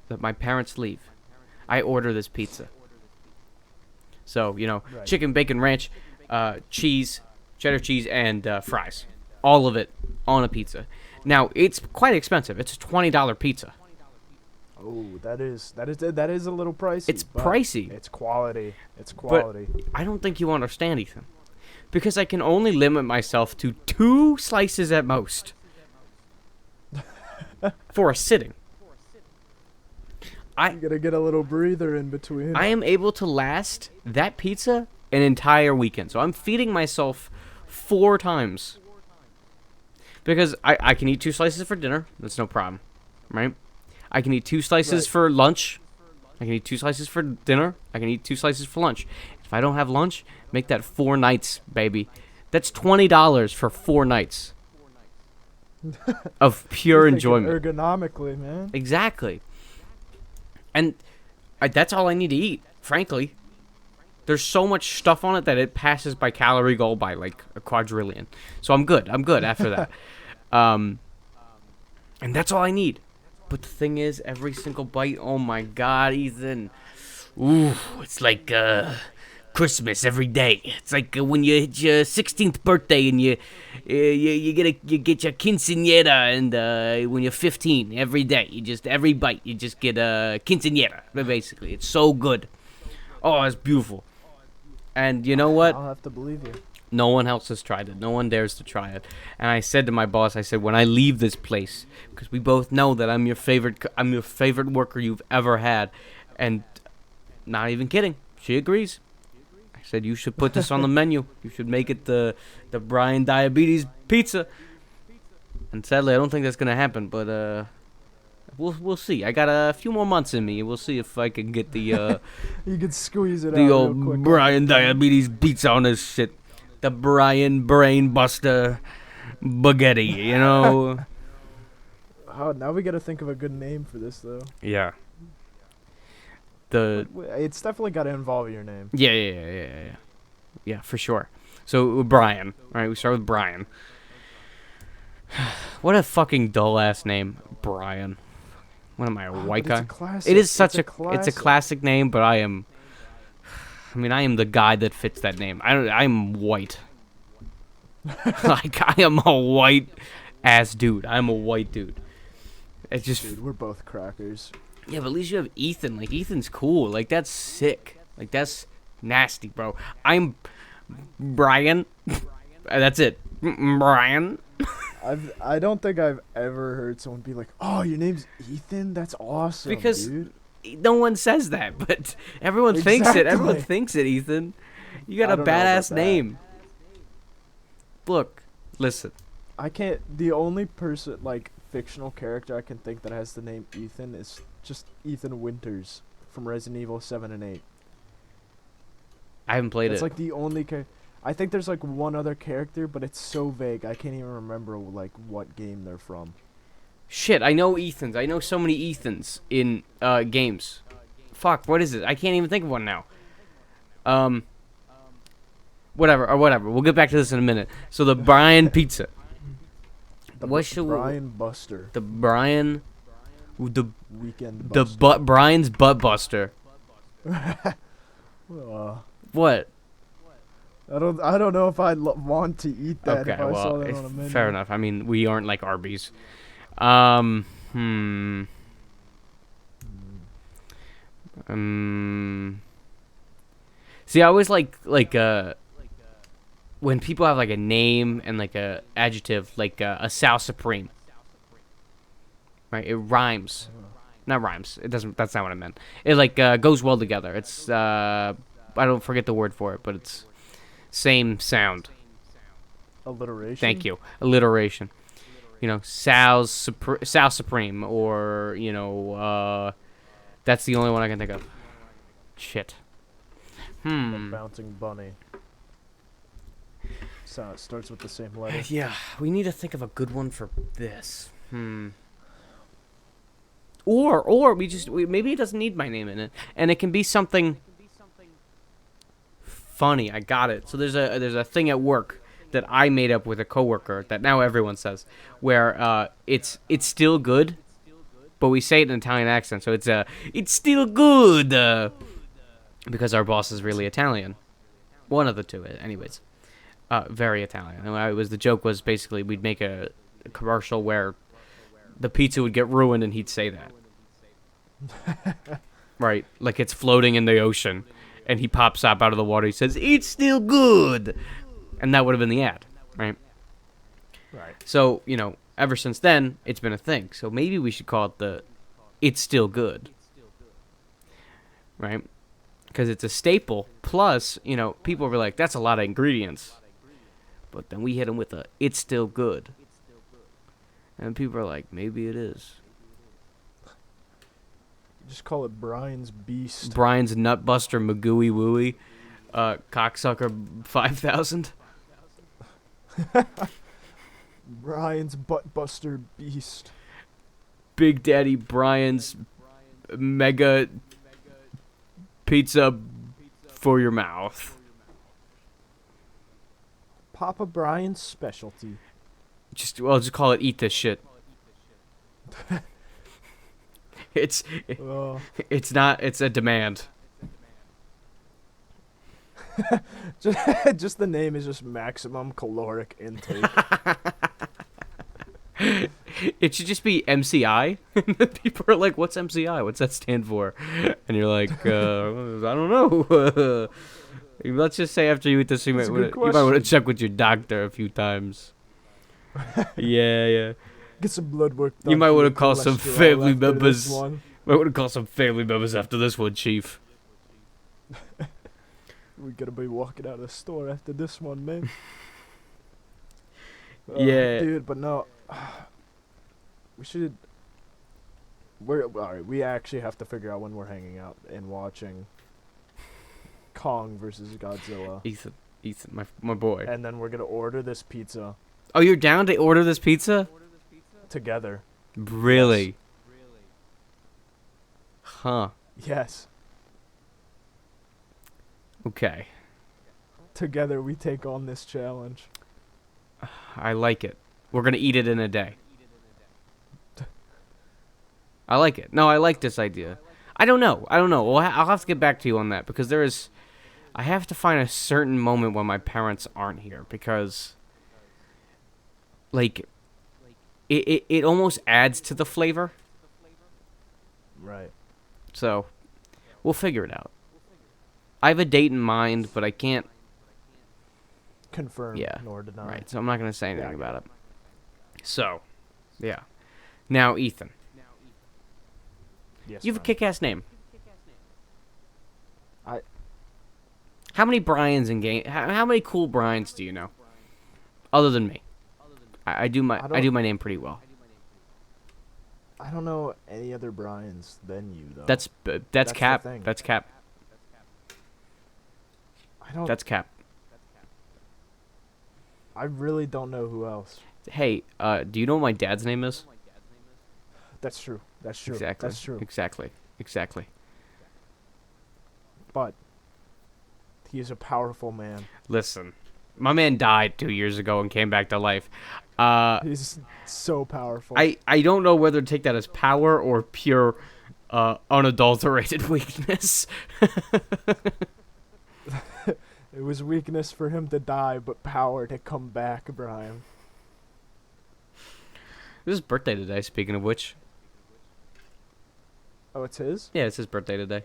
A: that my parents leave, I order this pizza. So,
B: Right.
A: chicken, bacon, ranch, cheese, cheddar cheese, and fries. All of it on a pizza. Now, it's quite expensive. It's a $20 pizza.
B: Oh, that is a little pricey.
A: It's
B: but
A: pricey.
B: It's quality. It's quality.
A: I don't think you understand, Ethan. Because I can only limit myself to 2 slices at most. For a sitting.
B: You gotta get a little breather in between.
A: I am able to last that pizza an entire weekend. So I'm feeding myself 4 times. Because I can eat 2 slices for dinner. That's no problem. Right? I can eat 2 slices
B: Right.
A: for lunch. I can eat 2 slices for dinner. I can eat 2 slices for lunch. If I don't have lunch, make that 4 nights, baby. That's $20 for 4 nights. Of pure
B: You're thinking
A: enjoyment.
B: ergonomically, man.
A: Exactly. And that's all I need to eat, frankly. There's so much stuff on it that it passes by calorie goal by like a quadrillion. So I'm good. I'm good after that. And that's all I need. But the thing is, every single bite, oh my god, Ethan. Ooh, it's like Christmas every day. It's like when you hit your 16th birthday and you get your quinceañera, and when you're 15, every day every bite you just get a quinceañera. Basically, it's so good. Oh, it's beautiful. And you know what?
B: I'll have to believe you.
A: No one else has tried it. No one dares to try it. And I said to my boss, I said, when I leave this place, because we both know that I'm your favorite worker you've ever had, and not even kidding, she agrees. I said, you should put this on the menu. You should make it the Brian Diabetes Pizza. And sadly, I don't think that's gonna happen, but we'll see. I got a few more months in me. We'll see if I can get the
B: You could squeeze it
A: the
B: out real
A: old
B: quick.
A: Brian Diabetes Pizza on this shit. The Brian Brain Buster Spaghetti, you know?
B: Oh, now we gotta think of a good name for this, though.
A: Yeah.
B: It's definitely gotta involve your name.
A: Yeah. Yeah, for sure. So, Brian. All right, we start with Brian. What a fucking dull-ass name. Brian. What am I, a white guy? It is such a classic name, but I am the guy that fits that name. I'm white. Like, I am a white ass dude. I'm a white dude. It's just.
B: Dude, we're both crackers.
A: Yeah, but at least you have Ethan. Like, Ethan's cool. Like, that's sick. Like, that's nasty, bro. I'm Brian. That's it. Brian.
B: I don't think I've ever heard someone be like, "Oh, your name's Ethan? That's awesome."
A: Because
B: dude.
A: No one says that, but everyone thinks it. Everyone thinks it, Ethan. You got a badass name. Look, listen.
B: I can't. The only person, like, fictional character I can think that has the name Ethan is just Ethan Winters from Resident Evil 7 and 8.
A: I haven't played it.
B: It's like the only I think there's like one other character, but it's so vague I can't even remember like what game they're from.
A: Shit, I know Ethans. I know so many Ethans in games. Fuck, what is it? I can't even think of one now. Whatever. We'll get back to this in a minute. So the Brian Pizza.
B: Brian Buster.
A: The Brian. The
B: Weekend
A: the
B: Buster.
A: Brian's Butt Buster. What?
B: I don't know if I'd want to eat that
A: Okay,
B: if I
A: well,
B: saw that on a menu.
A: fair enough. I mean, we aren't like Arby's. See, I always like when people have like a name and like a adjective, like a Sal Supreme. Right? It rhymes. Not rhymes. It doesn't. That's not what I meant. It like goes well together. It's I don't forget the word for it, but it's same sound.
B: Alliteration.
A: Thank you. Alliteration. You know, Sal Supreme, or you know, that's the only one I can think of. Shit.
B: The bouncing bunny. So it starts with the same letter.
A: Yeah, we need to think of a good one for this. Or maybe it doesn't need my name in it, and it can be something funny. I got it. So there's a thing at work that I made up with a coworker that now everyone says, where it's still good, but we say it in an Italian accent. So it's still good because our boss is really Italian. One of the two, anyways. Very Italian. And the joke was basically we'd make a commercial where the pizza would get ruined and he'd say that. Right, like it's floating in the ocean, and he pops up out of the water. He says, "It's still good," and that would have been the ad, right?
B: Right.
A: So you know, ever since then, it's been a thing. So maybe we should call it the "It's Still Good," right? Because it's a staple. Plus, you know, people were like, "That's a lot of ingredients," but then we hit them with a "It's Still Good," and people are like, "Maybe it is."
B: Just call it Brian's Beast.
A: Brian's Nutbuster Magooey Wooey, Cocksucker 5000.
B: Brian's Buttbuster Beast.
A: Big Daddy Brian's Mega Pizza for your mouth.
B: Papa Brian's Specialty.
A: Just call it Eat This Shit. It's a demand.
B: just the name is just maximum caloric intake.
A: It should just be MCI. And people are like, "What's MCI? What's that stand for?" And you're like, "I don't know." Let's just say after you eat this, you might want to check with your doctor a few times. Yeah.
B: Get some blood work done.
A: You might
B: for
A: want
B: your
A: to call some
B: cholesterol
A: family
B: after
A: members.
B: this one.
A: Might want to call some family members after this one, Chief.
B: We gotta be walking out of the store after this one, man.
A: Yeah.
B: Dude, but no. We should. Alright, we actually have to figure out when we're hanging out and watching Kong versus Godzilla.
A: Ethan, my boy.
B: And then we're gonna order this pizza
A: Oh, you're down to order this pizza?
B: together.
A: Really?
B: Yes.
A: Huh.
B: Yes.
A: Okay.
B: Together we take on this challenge.
A: I like it. We're gonna eat it in a day. I like it. No, I like this idea. I don't know. Well, I'll have to get back to you on that because I have to find a certain moment when my parents aren't here because, like, it almost adds to the flavor.
B: Right.
A: So, we'll figure it out. I have a date in mind, but I can't.
B: Confirm nor deny.
A: Right, so I'm not going to say anything about it. So, yeah. Now, Ethan.
B: Yes,
A: You have a kick-ass name.
B: I-
A: How many Brians in game? How many cool Brians do you know? Other than me. I do my name pretty well.
B: I don't know any other Brians than you though.
A: That's
B: the
A: Cap.
B: thing.
A: That's Cap. That's Cap.
B: I really don't know who else.
A: Hey, do you know what my dad's name is?
B: That's true.
A: Exactly.
B: That's true.
A: Exactly.
B: But he is a powerful man.
A: Listen, my man died 2 years ago and came back to life.
B: He's so powerful.
A: I don't know whether to take that as power or pure unadulterated weakness.
B: It was weakness for him to die, but power to come back, Brian.
A: It was his birthday today, speaking of which.
B: Oh, it's his?
A: Yeah, it's his birthday today.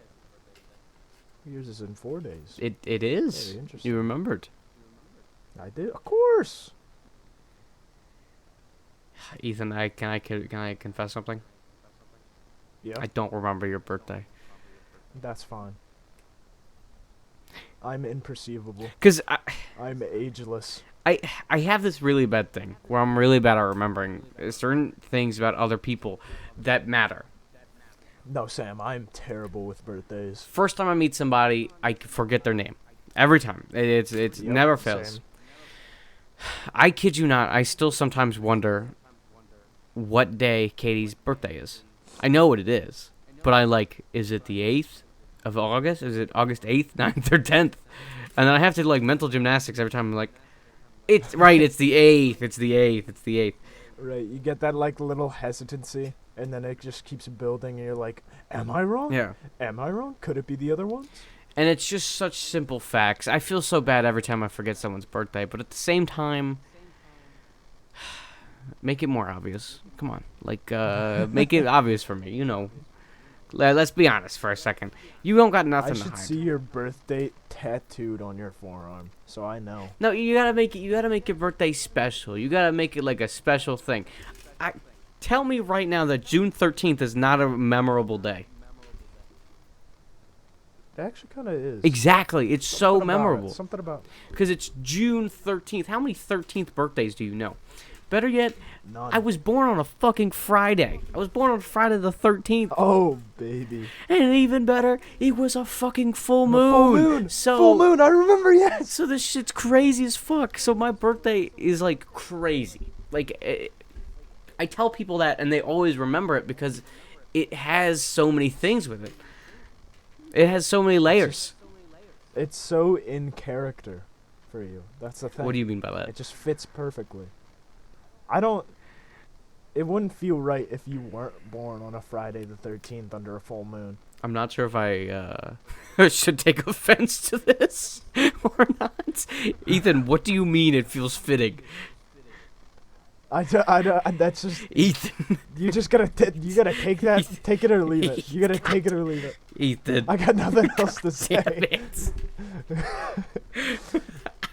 B: Yours is in 4 days.
A: It is.
B: Very interesting.
A: You remembered.
B: I did, of course.
A: Ethan, can I confess something?
B: Yeah.
A: I don't remember your birthday.
B: That's fine. I'm imperceivable.
A: Cause
B: I'm ageless.
A: I have this really bad thing where I'm really bad at remembering certain things about other people that matter.
B: No, Sam, I'm terrible with birthdays.
A: First time I meet somebody, I forget their name. Every time. It
B: Yep,
A: never fails.
B: same.
A: I kid you not, I still sometimes wonder what day Katie's birthday is. I know what it is, but is it the 8th of August? Is it August 8th, 9th, or 10th? And then I have to do mental gymnastics every time. I'm like, it's right, it's the 8th, it's the 8th, it's the 8th.
B: Right, you get that little hesitancy, and then it just keeps building, and you're like, am I wrong?
A: Yeah.
B: Am I wrong? Could it be the other ones?
A: And it's just such simple facts. I feel so bad every time I forget someone's birthday, but at the same time, make it more obvious. Come on. Make it obvious for me, Let's be honest for a second. You don't got nothing to hide.
B: I should see your birth date tattooed on your forearm, so I know.
A: No, you gotta make your birthday special. You gotta make it like a special thing. Tell me right now that June 13th is not a memorable day.
B: It actually kind of is.
A: Exactly. It's so memorable.
B: Something about
A: Because it's June 13th. How many 13th birthdays do you know? Better yet,
B: none.
A: I was born on a fucking Friday. I was born on Friday the 13th.
B: Oh, baby.
A: And even better, it was a fucking full moon.
B: Full moon.
A: So,
B: full moon. I remember, yes.
A: So this shit's crazy as fuck. So my birthday is crazy. I tell people that and they always remember it because it has so many things with it. It has so many layers.
B: It's so in character for you. That's the thing.
A: What do you mean by that?
B: It just fits perfectly. I don't. it wouldn't feel right if you weren't born on a Friday the 13th under a full moon.
A: I'm not sure if I should take offense to this or not. Ethan, what do you mean it feels fitting?
B: That's just
A: Ethan.
B: you just gotta you gotta take that, take it or leave it. You gotta take it or leave it.
A: Ethan.
B: I got nothing else to say.
A: Damn it.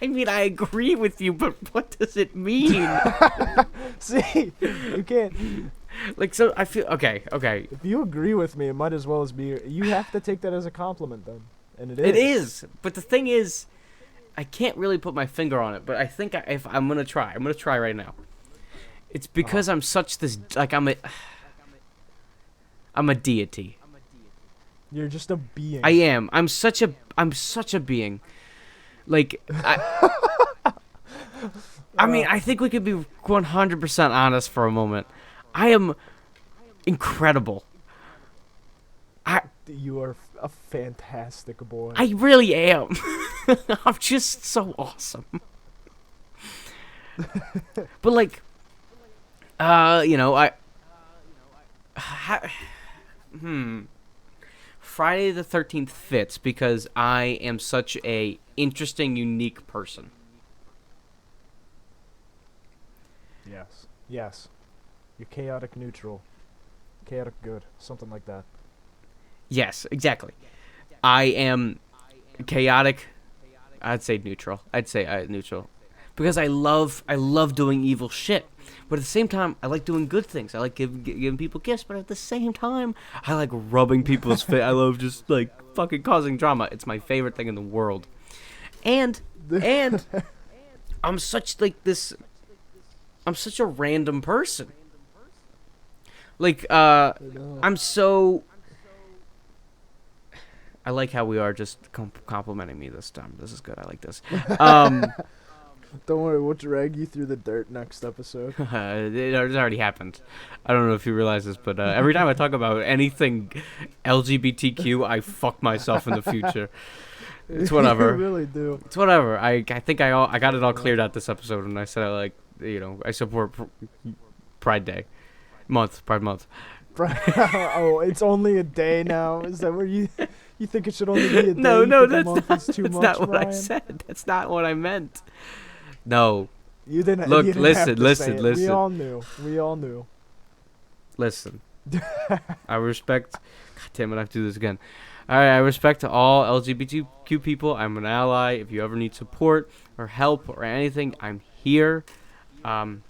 A: I mean, I agree with you, but what does it mean?
B: See, you can't.
A: Like, so I feel okay.
B: If you agree with me, it might as well as be. You have to take that as a compliment, then, and it is.
A: It is, but the thing is, I can't really put my finger on it. But I think if I'm gonna try, I'm gonna try right now. It's because I'm such this like I'm a deity.
B: You're just a being.
A: I am. I'm such a being. Like I mean, I think we could be 100% honest for a moment. I am incredible.
B: You are a fantastic boy.
A: I really am. I'm just so awesome. But like, you know, Friday the 13th fits because I am such a interesting, unique person.
B: Yes. You're chaotic neutral. Chaotic good. Something like that.
A: Yes, exactly. I am chaotic. I'd say neutral. Neutral. Because I love doing evil shit. But at the same time, I like doing good things. I like giving people gifts, but at the same time, I like rubbing people's face. I love just like fucking causing drama. It's my favorite thing in the world. And I'm such I'm such a random person. Like I'm so I like how we are just complimenting me this time. This is good. I like this.
B: Don't worry, we'll drag you through the dirt next episode.
A: It already happened. I don't know if you realize this, but every time I talk about anything LGBTQ, I fuck myself in the future. It's whatever.
B: You really do.
A: It's whatever. I think I got it all cleared out this episode, and I said I support Pride Day, Pride Month.
B: Oh, it's only a day now. Is that where you think it should only be a day?
A: No, that's
B: not
A: what
B: Ryan?
A: I said. That's not what I meant. No.
B: You didn't.
A: Look,
B: you didn't
A: listen,
B: have to
A: listen,
B: say it.
A: listen.
B: We all knew.
A: Listen. I respect. God damn it! I have to do this again. All right, I respect all LGBTQ people. I'm an ally. If you ever need support or help or anything, I'm here. And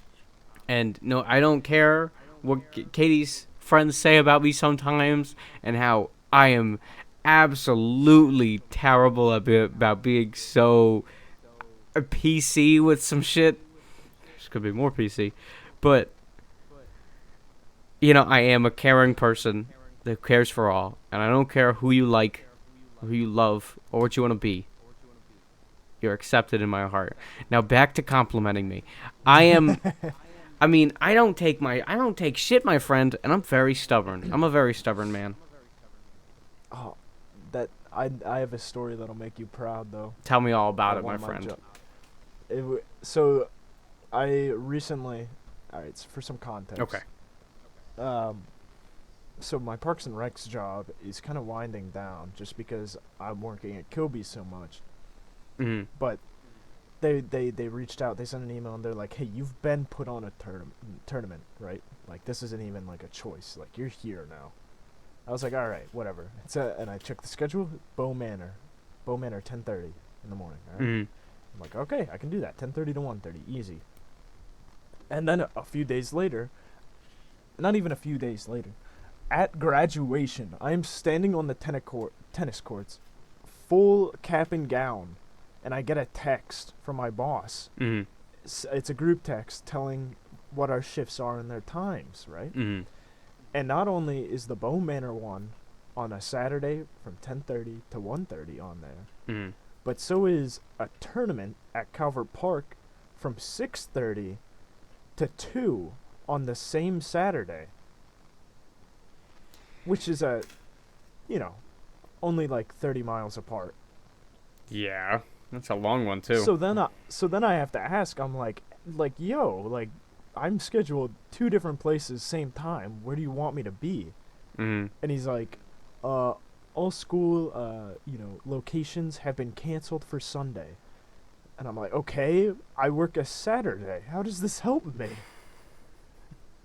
A: no, I don't care what Katie's friends say about me sometimes and how I am absolutely terrible about being so PC with some shit. This could be more PC, but you know, I am a caring person that cares for all, and I don't care who you like, or who you love, or what you want to be. You're accepted in my heart. Now back to complimenting me. I am. I mean, I don't take shit, my friend, and I'm very stubborn. I'm a very stubborn man.
B: Oh, I have a story that'll make you proud, though.
A: Tell me all about it, my friend.
B: So, I recently, alright, for some context.
A: Okay.
B: So my Parks and Recs job is kind of winding down just because I'm working at Kilby so much.
A: Mm-hmm.
B: But they reached out, they sent an email, and they're like, hey, you've been put on a tournament, right? Like, this isn't even like a choice. Like, you're here now. I was like, all right, whatever. And I checked the schedule. Bow Manor, 10:30 in the morning. All right?
A: Mm-hmm.
B: I'm like, okay, I can do that. 10:30 to 1:30, easy. And then a few days later, not even a few days later, at graduation, I am standing on the tennis courts, full cap and gown, and I get a text from my boss.
A: Mm-hmm.
B: It's a group text telling what our shifts are and their times, right?
A: Mm-hmm.
B: And not only is the Bow Manor one on a Saturday from 10:30 to 1:30 on there,
A: Mm-hmm.
B: but so is a tournament at Calvert Park from 6:30 to 2 on the same Saturday, which is only like 30 miles apart.
A: Yeah, that's a long one too.
B: So then I have to ask. I'm like, yo, like, I'm scheduled 2 different places, same time. Where do you want me to be?
A: Mm-hmm.
B: And he's like, uh, all school, locations have been canceled for Sunday. And I'm like, okay, I work a Saturday. How does this help me?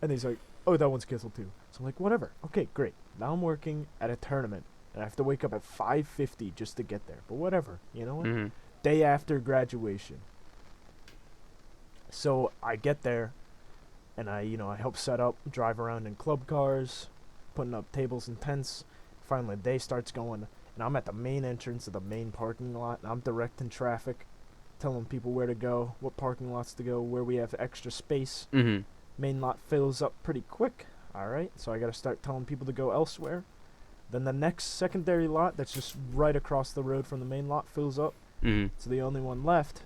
B: And he's like, oh, that one's canceled too. So I'm like, whatever. Okay, great. Now I'm working at a tournament, and I have to wake up at 5:50 just to get there. But whatever, you know what?
A: Mm-hmm.
B: Day after graduation. So I get there, and I help set up, drive around in club cars, putting up tables and tents. Finally, the day starts going, and I'm at the main entrance of the main parking lot, and I'm directing traffic, telling people where to go, what parking lots to go, where we have extra space.
A: Mm-hmm.
B: Main lot fills up pretty quick. Alright, so I gotta start telling people to go elsewhere. Then the next secondary lot that's just right across the road from the main lot fills up.
A: Mm-hmm.
B: So the only one left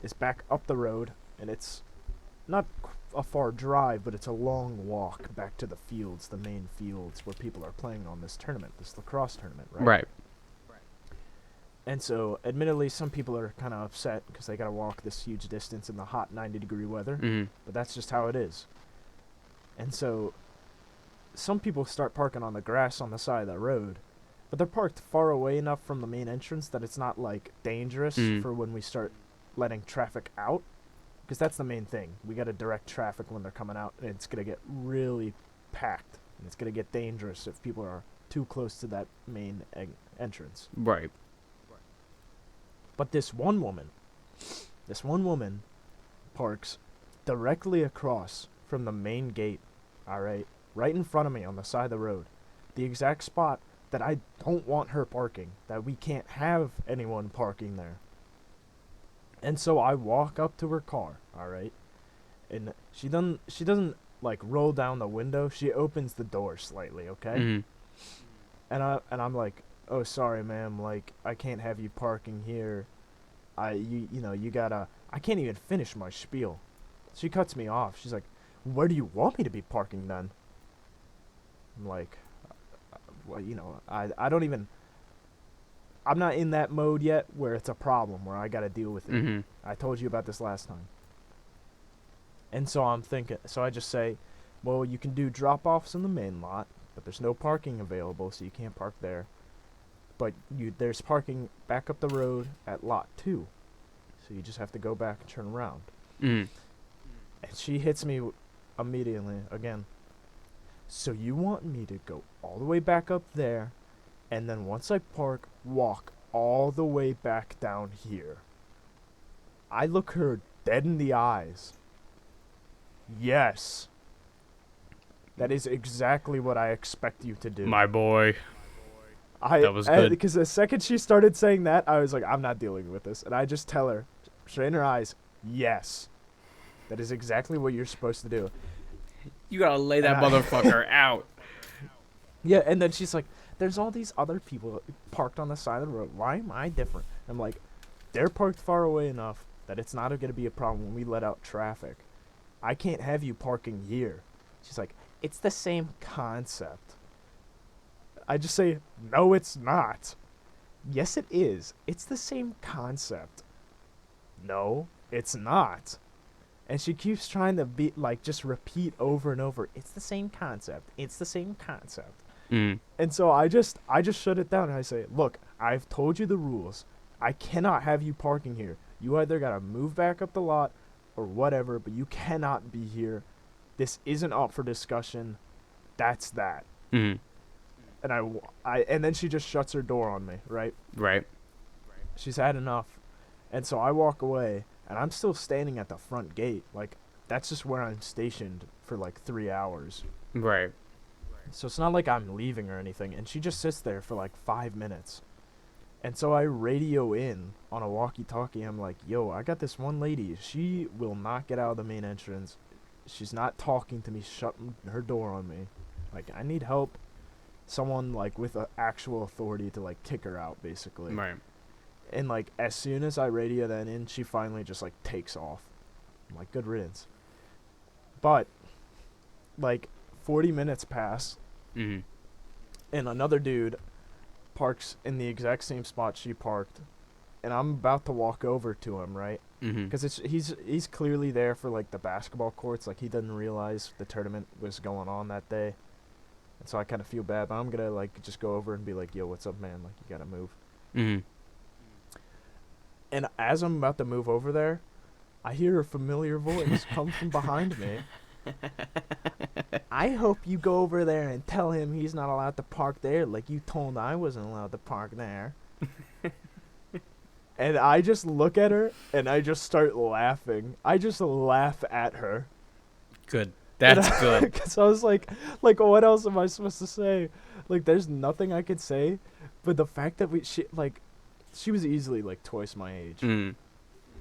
B: is back up the road, and it's not a far drive, but it's a long walk back to the fields, the main fields where people are playing on this tournament, this lacrosse tournament, right?
A: Right.
B: And so, admittedly, some people are kind of upset because they gotta walk this huge distance in the hot 90-degree weather,
A: Mm-hmm.
B: but that's just how it is. And so, some people start parking on the grass on the side of the road, but they're parked far away enough from the main entrance that it's not, like, dangerous for when we start letting traffic out. Because that's the main thing. We gotta direct traffic when they're coming out, and it's gonna get really packed. And it's gonna get dangerous if people are too close to that main entrance.
A: Right.
B: But this one woman parks directly across from the main gate, alright? Right in front of me on the side of the road. The exact spot that I don't want her parking, that we can't have anyone parking there. And so I walk up to her car, alright? And she doesn't like roll down the window, she opens the door slightly, okay?
A: Mm-hmm.
B: And I'm like, oh, sorry, ma'am, like, I can't have you parking here. You gotta, I can't even finish my spiel. She cuts me off. She's like, where do you want me to be parking then? I'm like, well, I don't even, I'm not in that mode yet where it's a problem, where I gotta deal with it.
A: Mm-hmm.
B: I told you about this last time. And so I just say, well, you can do drop-offs in the main lot, but there's no parking available, so you can't park there. But there's parking back up the road at lot 2. So you just have to go back and turn around.
A: Mm-hmm.
B: And she hits me immediately again. So you want me to go all the way back up there, and then once I park, walk all the way back down here? I look her dead in the eyes. Yes. That is exactly what I expect you to do.
A: My boy. That was good.
B: Because the second she started saying that, I was like, I'm not dealing with this. And I just tell her, straight in her eyes, yes. That is exactly what you're supposed to do.
A: You gotta lay that motherfucker out.
B: Yeah, and then she's like, there's all these other people parked on the side of the road. Why am I different? I'm like, they're parked far away enough that it's not going to be a problem when we let out traffic. I can't have you parking here. She's like, it's the same concept. I just say, no, it's not. Yes, it is. It's the same concept. No, it's not. And she keeps trying to just repeat over and over, it's the same concept. It's the same concept.
A: Mm.
B: And so I just shut it down and I say, look, I've told you the rules. I cannot have you parking here. You either got to move back up the lot or whatever, but you cannot be here. This isn't up for discussion. That's that.
A: Mm.
B: And then she just shuts her door on me, right?
A: Right.
B: She's had enough. And so I walk away, and I'm still standing at the front gate. Like, that's just where I'm stationed for like 3 hours.
A: Right.
B: So it's not like I'm leaving or anything. And she just sits there for like 5 minutes. And so I radio in on a walkie-talkie. I'm like, yo, I got this one lady. She will not get out of the main entrance. She's not talking to me, shutting her door on me. Like, I need help. Someone, like, with actual authority to, like, kick her out, basically.
A: Right.
B: And, like, as soon as I radio that in, she finally just, like, takes off. I'm like, good riddance. But, like, 40 minutes pass,
A: Mm-hmm.
B: and another dude parks in the exact same spot she parked, and I'm about to walk over to him, right?
A: Mm-hmm.
B: because he's clearly there for like the basketball courts. Like he doesn't realize the tournament was going on that day, and so I kind of feel bad. But I'm gonna like just go over and be like, "Yo, what's up, man? Like you gotta move."
A: Mm-hmm.
B: And as I'm about to move over there, I hear a familiar voice come from behind me. I hope you go over there and tell him he's not allowed to park there like you told I wasn't allowed to park there. And I just look at her and I just start laughing. I just laugh at her.
A: Good. That's good.
B: Because I was like, what else am I supposed to say? Like, there's nothing I could say. But the fact that she was easily like twice my age.
A: Mm.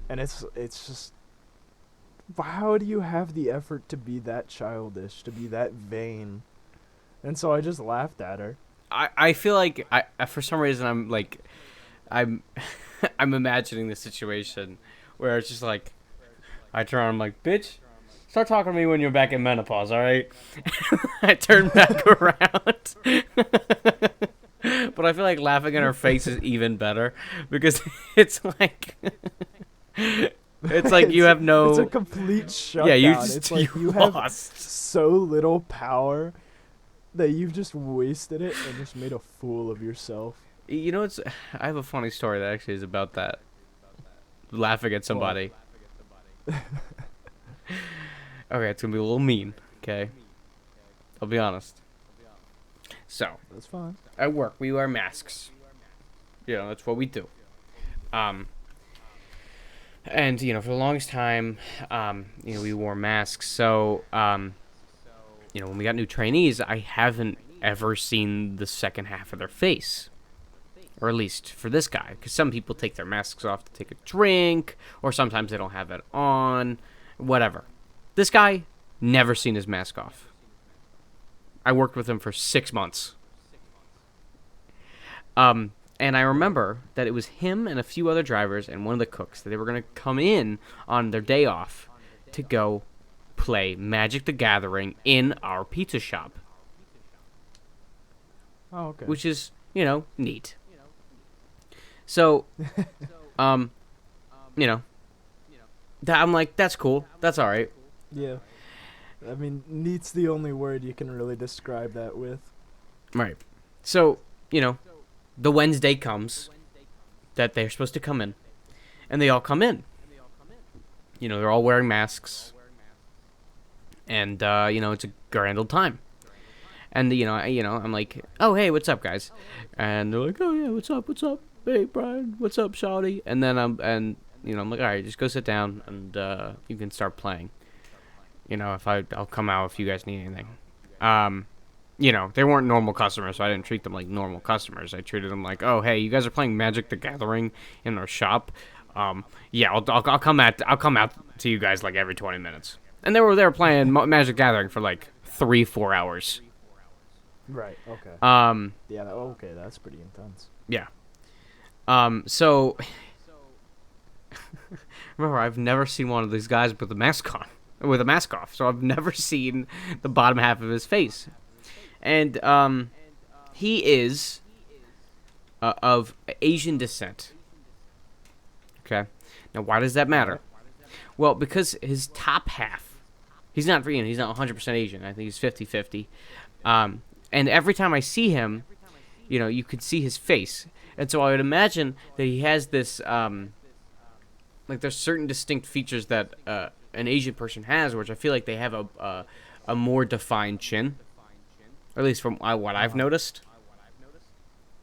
B: And it's just, how do you have the effort to be that childish, to be that vain? And so I just laughed at her.
A: I feel like for some reason I'm I'm imagining the situation where it's just like I turn on, I'm like, bitch, start talking to me when you're back in menopause, all right? I turn back around. But I feel like laughing at her face is even better because it's like you have no.
B: It's a complete shutdown.
A: Yeah, you just
B: it's like you
A: lost.
B: have so little power that you've just wasted it and just made a fool of yourself.
A: You know, I have a funny story that actually is about that. Laughing at somebody. Okay, it's gonna be a little mean. Okay, I'll be honest. So
B: That's fine.
A: at work we wear masks. You know, that's what we do. And you know, for the longest time, you know, we wore masks. So, you know, when we got new trainees, I haven't ever seen the second half of their face. Or at least for this guy, because some people take their masks off to take a drink, or sometimes they don't have it on, whatever. This guy, never seen his mask off. I worked with him for 6 months. And I remember that it was him and a few other drivers and one of the cooks that they were going to come in on their day off to go play Magic the Gathering in our pizza shop.
B: Oh, okay.
A: Which is, you know, neat. So, you know, I'm like, that's cool. That's all right.
B: Yeah. I mean, neat's the only word you can really describe that with.
A: Right. So, you know, the Wednesday comes that they're supposed to come in, and they all come in. You know, they're all wearing masks, and, you know, it's a grand old time. And, you know, I'm like, oh, hey, what's up, guys? And they're like, oh, yeah, what's up? Hey, Brian, what's up, shawty? And then I'm like, all right, just go sit down, and you can start playing. You know, I'll come out if you guys need anything. You know, they weren't normal customers, so I didn't treat them like normal customers. I treated them like, oh, hey, you guys are playing Magic the Gathering in our shop. Yeah, I'll come out to you guys like every 20 minutes. And they were playing Magic Gathering for like 3-4 hours.
B: Right. Okay.
A: Yeah.
B: Okay. That's pretty intense.
A: Yeah. So remember, I've never seen one of these guys with a mask on, with a mask off. So I've never seen the bottom half of his face, and he is of Asian descent. Okay. Now, why does that matter? Well, because his top half, he's not 100% Asian. I think he's 50-50. And every time I see him, you know, you could see his face. And so I would imagine that he has this, like there's certain distinct features that an Asian person has, which I feel like they have a more defined chin. Or at least from what I've noticed.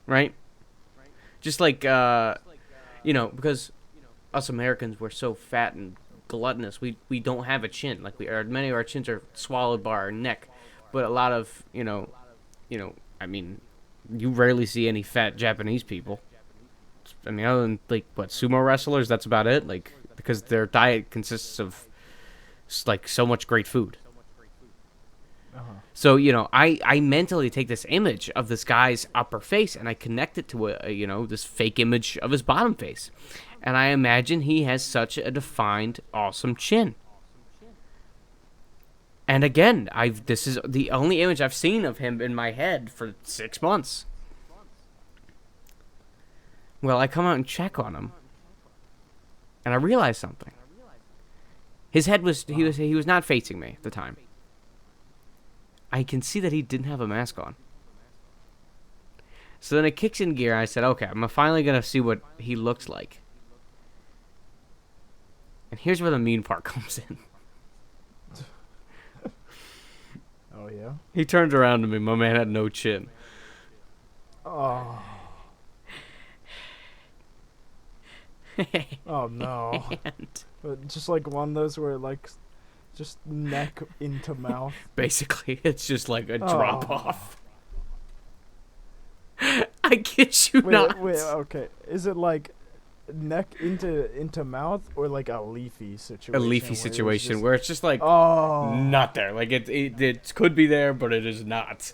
A: Right? Just like, you know, because us Americans, we're so fat and gluttonous, we don't have a chin. Like many of our chins are swallowed by our neck. But a lot of, you know, I mean, you rarely see any fat Japanese people. I mean, other than, like, what, sumo wrestlers, that's about it. Like, because their diet consists of, like, so much great food.
B: Uh-huh.
A: So, you know, I mentally take this image of this guy's upper face, and I connect it to, you know, this fake image of his bottom face. And I imagine he has such a defined, awesome chin. And again, this is the only image I've seen of him in my head for 6 months. Well, I come out and check on him. And I realized something. His head was he was not facing me at the time. I can see that he didn't have a mask on. So then it kicks in gear. I said, okay, I'm finally going to see what he looks like. And here's where the mean part comes in.
B: Oh, yeah?
A: He turned around to me. My man had no chin.
B: Oh. Oh, no. But just like one of those where, like, just neck into mouth.
A: Basically, it's just like a drop off. I kid you not.
B: Wait, okay. Is it like neck into mouth or like a leafy situation?
A: A leafy situation where it's just like
B: oh,
A: not there. Like it could be there, but it is not.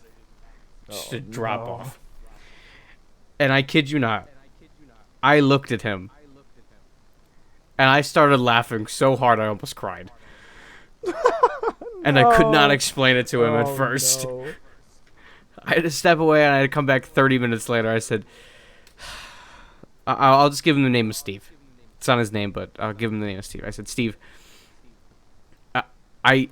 A: Just a drop off. And I kid you not. I looked at him. And I started laughing so hard I almost cried. And I could not explain it to him at first.
B: No.
A: I had to step away, and I had to come back 30 minutes later. I said, I'll just give him the name of Steve. It's not his name, but I'll give him the name of Steve. I said, Steve, I've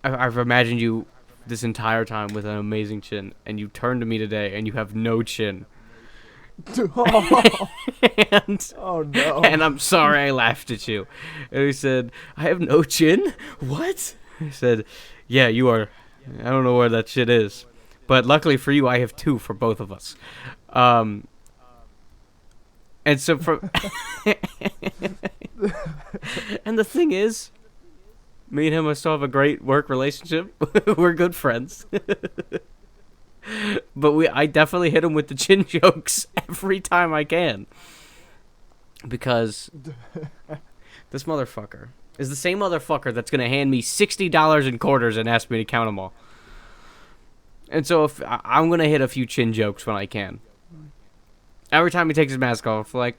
A: imagined you this entire time with an amazing chin, and you turned to me today, and you have no chin. and,
B: oh, no.
A: And I'm sorry I laughed at you. And he said, I have no chin? What? I said, yeah, you are. I don't know where that shit is. But luckily for you, I have two for both of us. And so for and the thing is, me and him still have a great work relationship. We're good friends. But I definitely hit him with the chin jokes every time I can. Because this motherfucker is the same motherfucker that's going to hand me $60 in quarters and ask me to count them all. And so if I'm going to hit a few chin jokes when I can. Every time he takes his mask off, like,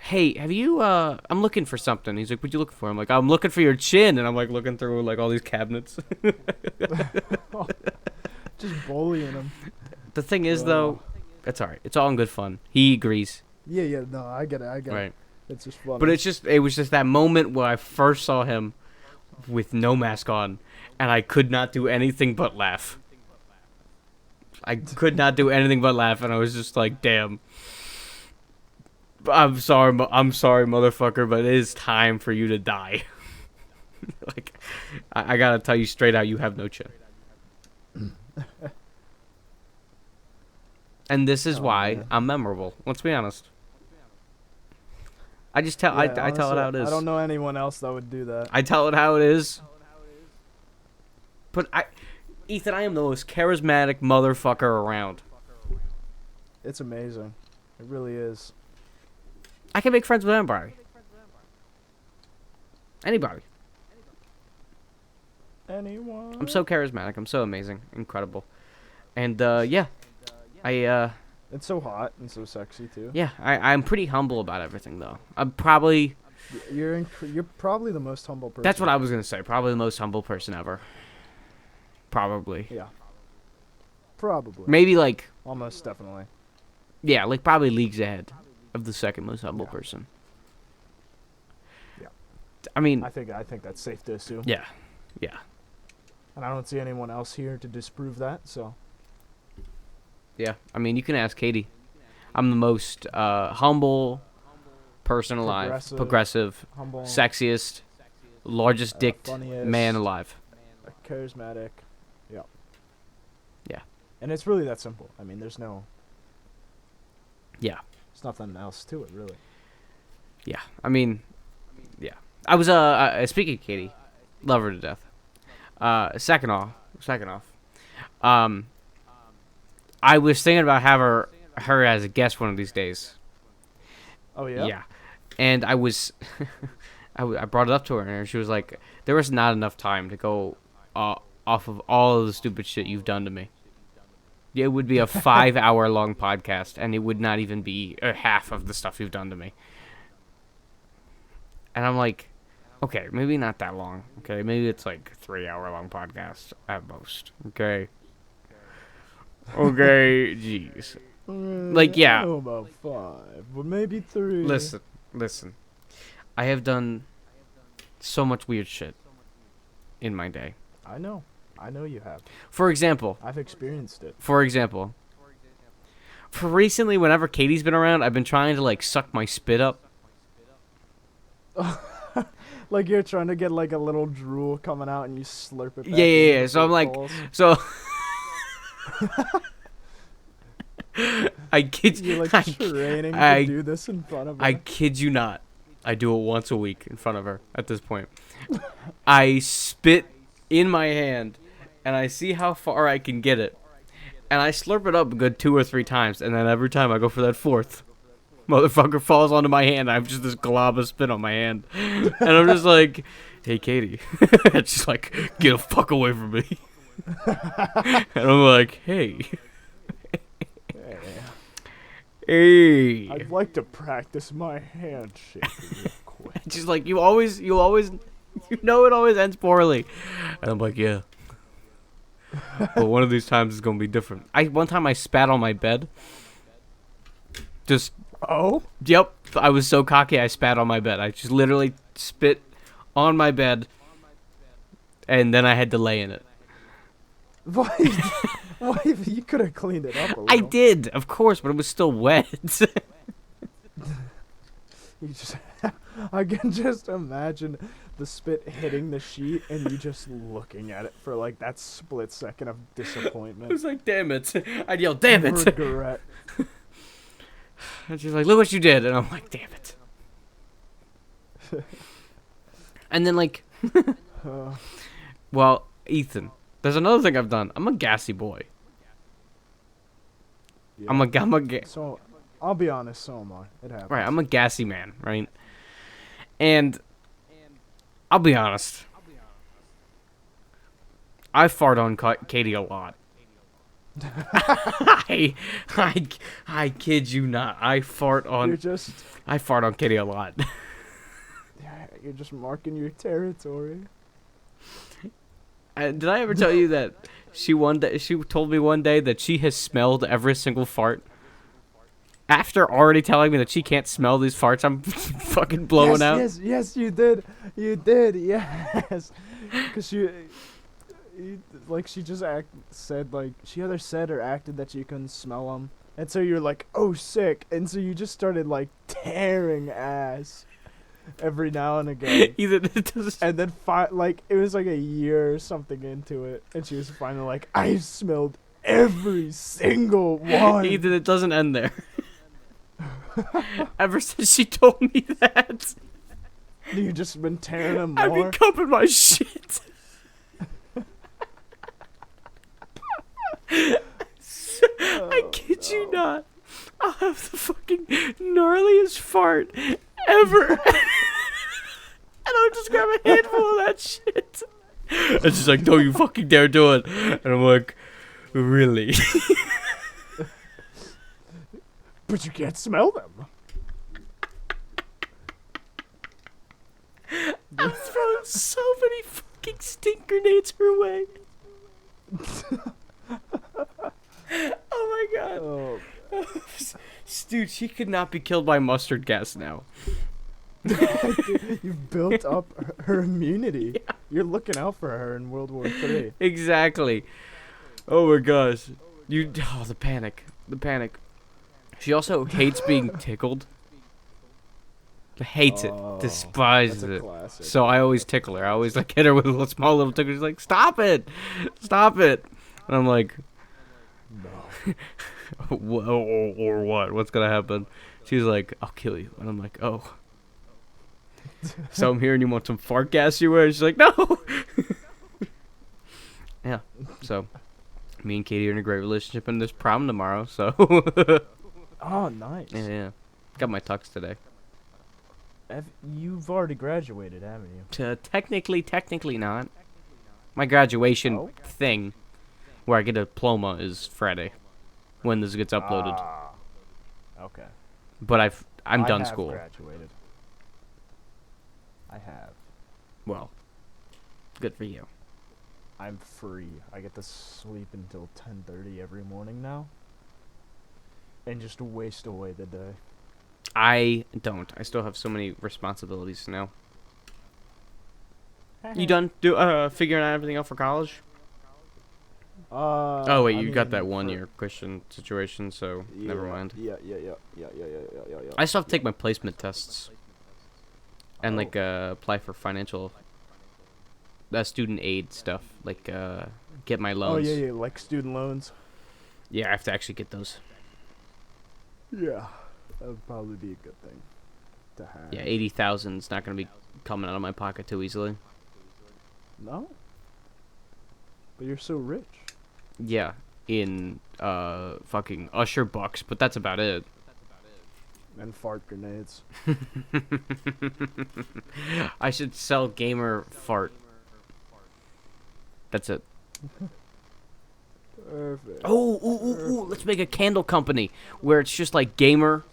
A: hey, have you, I'm looking for something. He's like, what you looking for? I'm like, I'm looking for your chin. And I'm like looking through like all these cabinets.
B: Just bullying him.
A: The thing is, though, it's all right. It's all in good fun. He agrees.
B: Yeah, no, I get it.
A: Right.
B: It's just funny.
A: But it was just that moment where I first saw him with no mask on, and I could not do anything but laugh. I could not do anything but laugh, and I was just like, damn. I'm sorry, motherfucker, but it is time for you to die. Like, I gotta tell you straight out, you have no chin. And this is why
B: man.
A: I'm memorable. Let's be honest. I just tell
B: Yeah,
A: I tell it how it is.
B: I don't know anyone else that would do that.
A: I tell it how it is. But Ethan, I am the most charismatic motherfucker around.
B: It's amazing. It really is.
A: I can make friends with anybody. Anybody.
B: Anyone?
A: I'm so charismatic. I'm so amazing. Incredible. And, yeah.
B: It's so hot and so sexy, too.
A: Yeah, I'm pretty humble about everything, though. I'm probably...
B: You're probably the most humble person.
A: That's what I was going to say. Probably the most humble person ever. Probably.
B: Yeah. Probably.
A: Maybe, like...
B: Almost definitely.
A: Yeah, like, probably leagues ahead of the second most humble person.
B: Yeah.
A: I mean...
B: I think that's safe to assume.
A: Yeah. Yeah.
B: And I don't see anyone else here to disprove that, so...
A: Yeah, I mean, you can ask Katie. I'm the most humble person alive. Progressive.
B: Humble.
A: Sexiest. Largest dicked
B: Funniest,
A: man alive.
B: Charismatic. Yeah.
A: Yeah.
B: And it's really that simple. I mean, there's
A: Yeah.
B: nothing else to it, really.
A: Yeah. I mean, yeah. I was, speaking of Katie, love her to death. Second off, I was thinking about having her as a guest one of these days.
B: Oh, yeah?
A: Yeah. And I was, I brought it up to her, and she was like, there was not enough time to go off of all of the stupid shit you've done to me. It would be a 5-hour-long podcast, and it would not even be half of the stuff you've done to me. And I'm like, okay, maybe not that long. Okay, maybe it's like 3-hour-long podcast at most. Okay. Okay, jeez. Like,
B: I
A: yeah.
B: don't know about 5, but maybe 3.
A: Listen. I have done so much weird shit in my day.
B: I know. I know you have.
A: For example,
B: I've experienced it.
A: for recently, whenever Katie's been around, I've been trying to like suck my spit up.
B: Like you're trying to get like a little drool coming out and you slurp it back.
A: Yeah. So I'm like, so I kid
B: You're like
A: I,
B: training
A: I-
B: to do this in front of her.
A: I kid you not. I do it once a week in front of her at this point. I spit in my hand and I see how far I can get it. And I slurp it up a good 2 or 3 times, and then every time I go for that 4th, motherfucker falls onto my hand. I have just this glob of spit on my hand. And I'm just like, hey, Katie. And she's like, get the fuck away from me. And I'm like, hey. Hey.
B: I'd like to practice my handshake real quick.
A: She's like, you always, you know it always ends poorly. And I'm like, yeah. But one of these times is going to be different. One time I spat on my bed. Just,
B: Oh?
A: yep. I was so cocky I spat on my bed. I just literally spit on my bed. And then I had to lay in it.
B: Why? Why? You could have cleaned it up a little.
A: I did, of course, but it was still wet.
B: You just, I can just imagine the spit hitting the sheet and you just looking at it for like that split second of
A: I
B: disappointment.
A: was like, damn it. I'd yell, damn it.
B: Regret.
A: And she's like, look what you did. And I'm like, damn it. And then, like, well, Ethan, there's another thing I've done. I'm a gassy boy.
B: Yeah.
A: So,
B: So, I'll be honest, so am I. It happens.
A: right, I'm a gassy man, right? And I'll be honest. I fart on Katie a lot. I kid you not. I fart on Katie a lot.
B: You're just marking your territory.
A: Did I ever tell you that she told me one day that she has smelled every single fart? After already telling me that she can't smell these farts, I'm fucking blowing out.
B: Yes, you did. You did, yes. Because she just said, like, she either said or acted that you couldn't smell them. And so you're like, oh, sick. And so you just started, like, tearing ass every now and again. And then, it was like a year or something into it. And she was finally like, I smelled every single one.
A: Ethan, it doesn't end there. Ever since she told me that,
B: You've just been tearing them
A: I've
B: more.
A: been cupping my shit. I kid you not. I'll have the fucking gnarliest fart ever. And I'll just grab a handful of that shit. And she's like, don't you fucking dare do it. And I'm like, really?
B: But you can't smell them.
A: I'm throwing so many fucking stink grenades her way. Oh my god.
B: Oh,
A: Dude, she could not be killed by mustard gas now.
B: you've built up her immunity. Yeah. You're looking out for her in World War III.
A: Exactly. Oh my gosh. The panic. The panic. She also hates being tickled. Hates it. Despises
B: That's a
A: it.
B: classic.
A: So I always tickle her. I always like hit her with a small little tickle. She's like, stop it. Stop it. And I'm like,
B: No.
A: or what? What's gonna happen? She's like, I'll kill you. And I'm like, oh. So I'm hearing you want some fart gas you wear? She's like, no. Yeah. So me and Katie are in a great relationship, and there's prom tomorrow. So
B: Oh, nice.
A: yeah. Got my tux today.
B: You've already graduated, haven't you?
A: Technically not. My graduation
B: Oh?
A: thing, where I get a diploma, is Friday, when this gets uploaded.
B: Ah, okay.
A: But I'm
B: I
A: done
B: have
A: school.
B: Graduated. I have.
A: Well, good for you.
B: I'm free. I get to sleep until 10:30 every morning now. and just waste away the day.
A: I don't. I still have so many responsibilities now. You done figuring out everything out for college? Oh wait,
B: I
A: you got that
B: mean,
A: 1 year Christian situation, so never mind.
B: Yeah.
A: I still have to take my placement tests and like
B: Oh.
A: apply for financial student aid stuff, like get my
B: Oh
A: loans.
B: yeah, like student loans.
A: Yeah, I have to actually get those.
B: Yeah, that would probably be a good thing to have.
A: Yeah, 80,000 is not gonna be coming out of my pocket too easily.
B: No. But you're so rich.
A: Yeah, in fucking Usher bucks, but that's about it.
B: And fart grenades.
A: I should sell gamer fart. That's it.
B: Perfect.
A: Oh, ooh, let's make a candle company where it's just like gamer.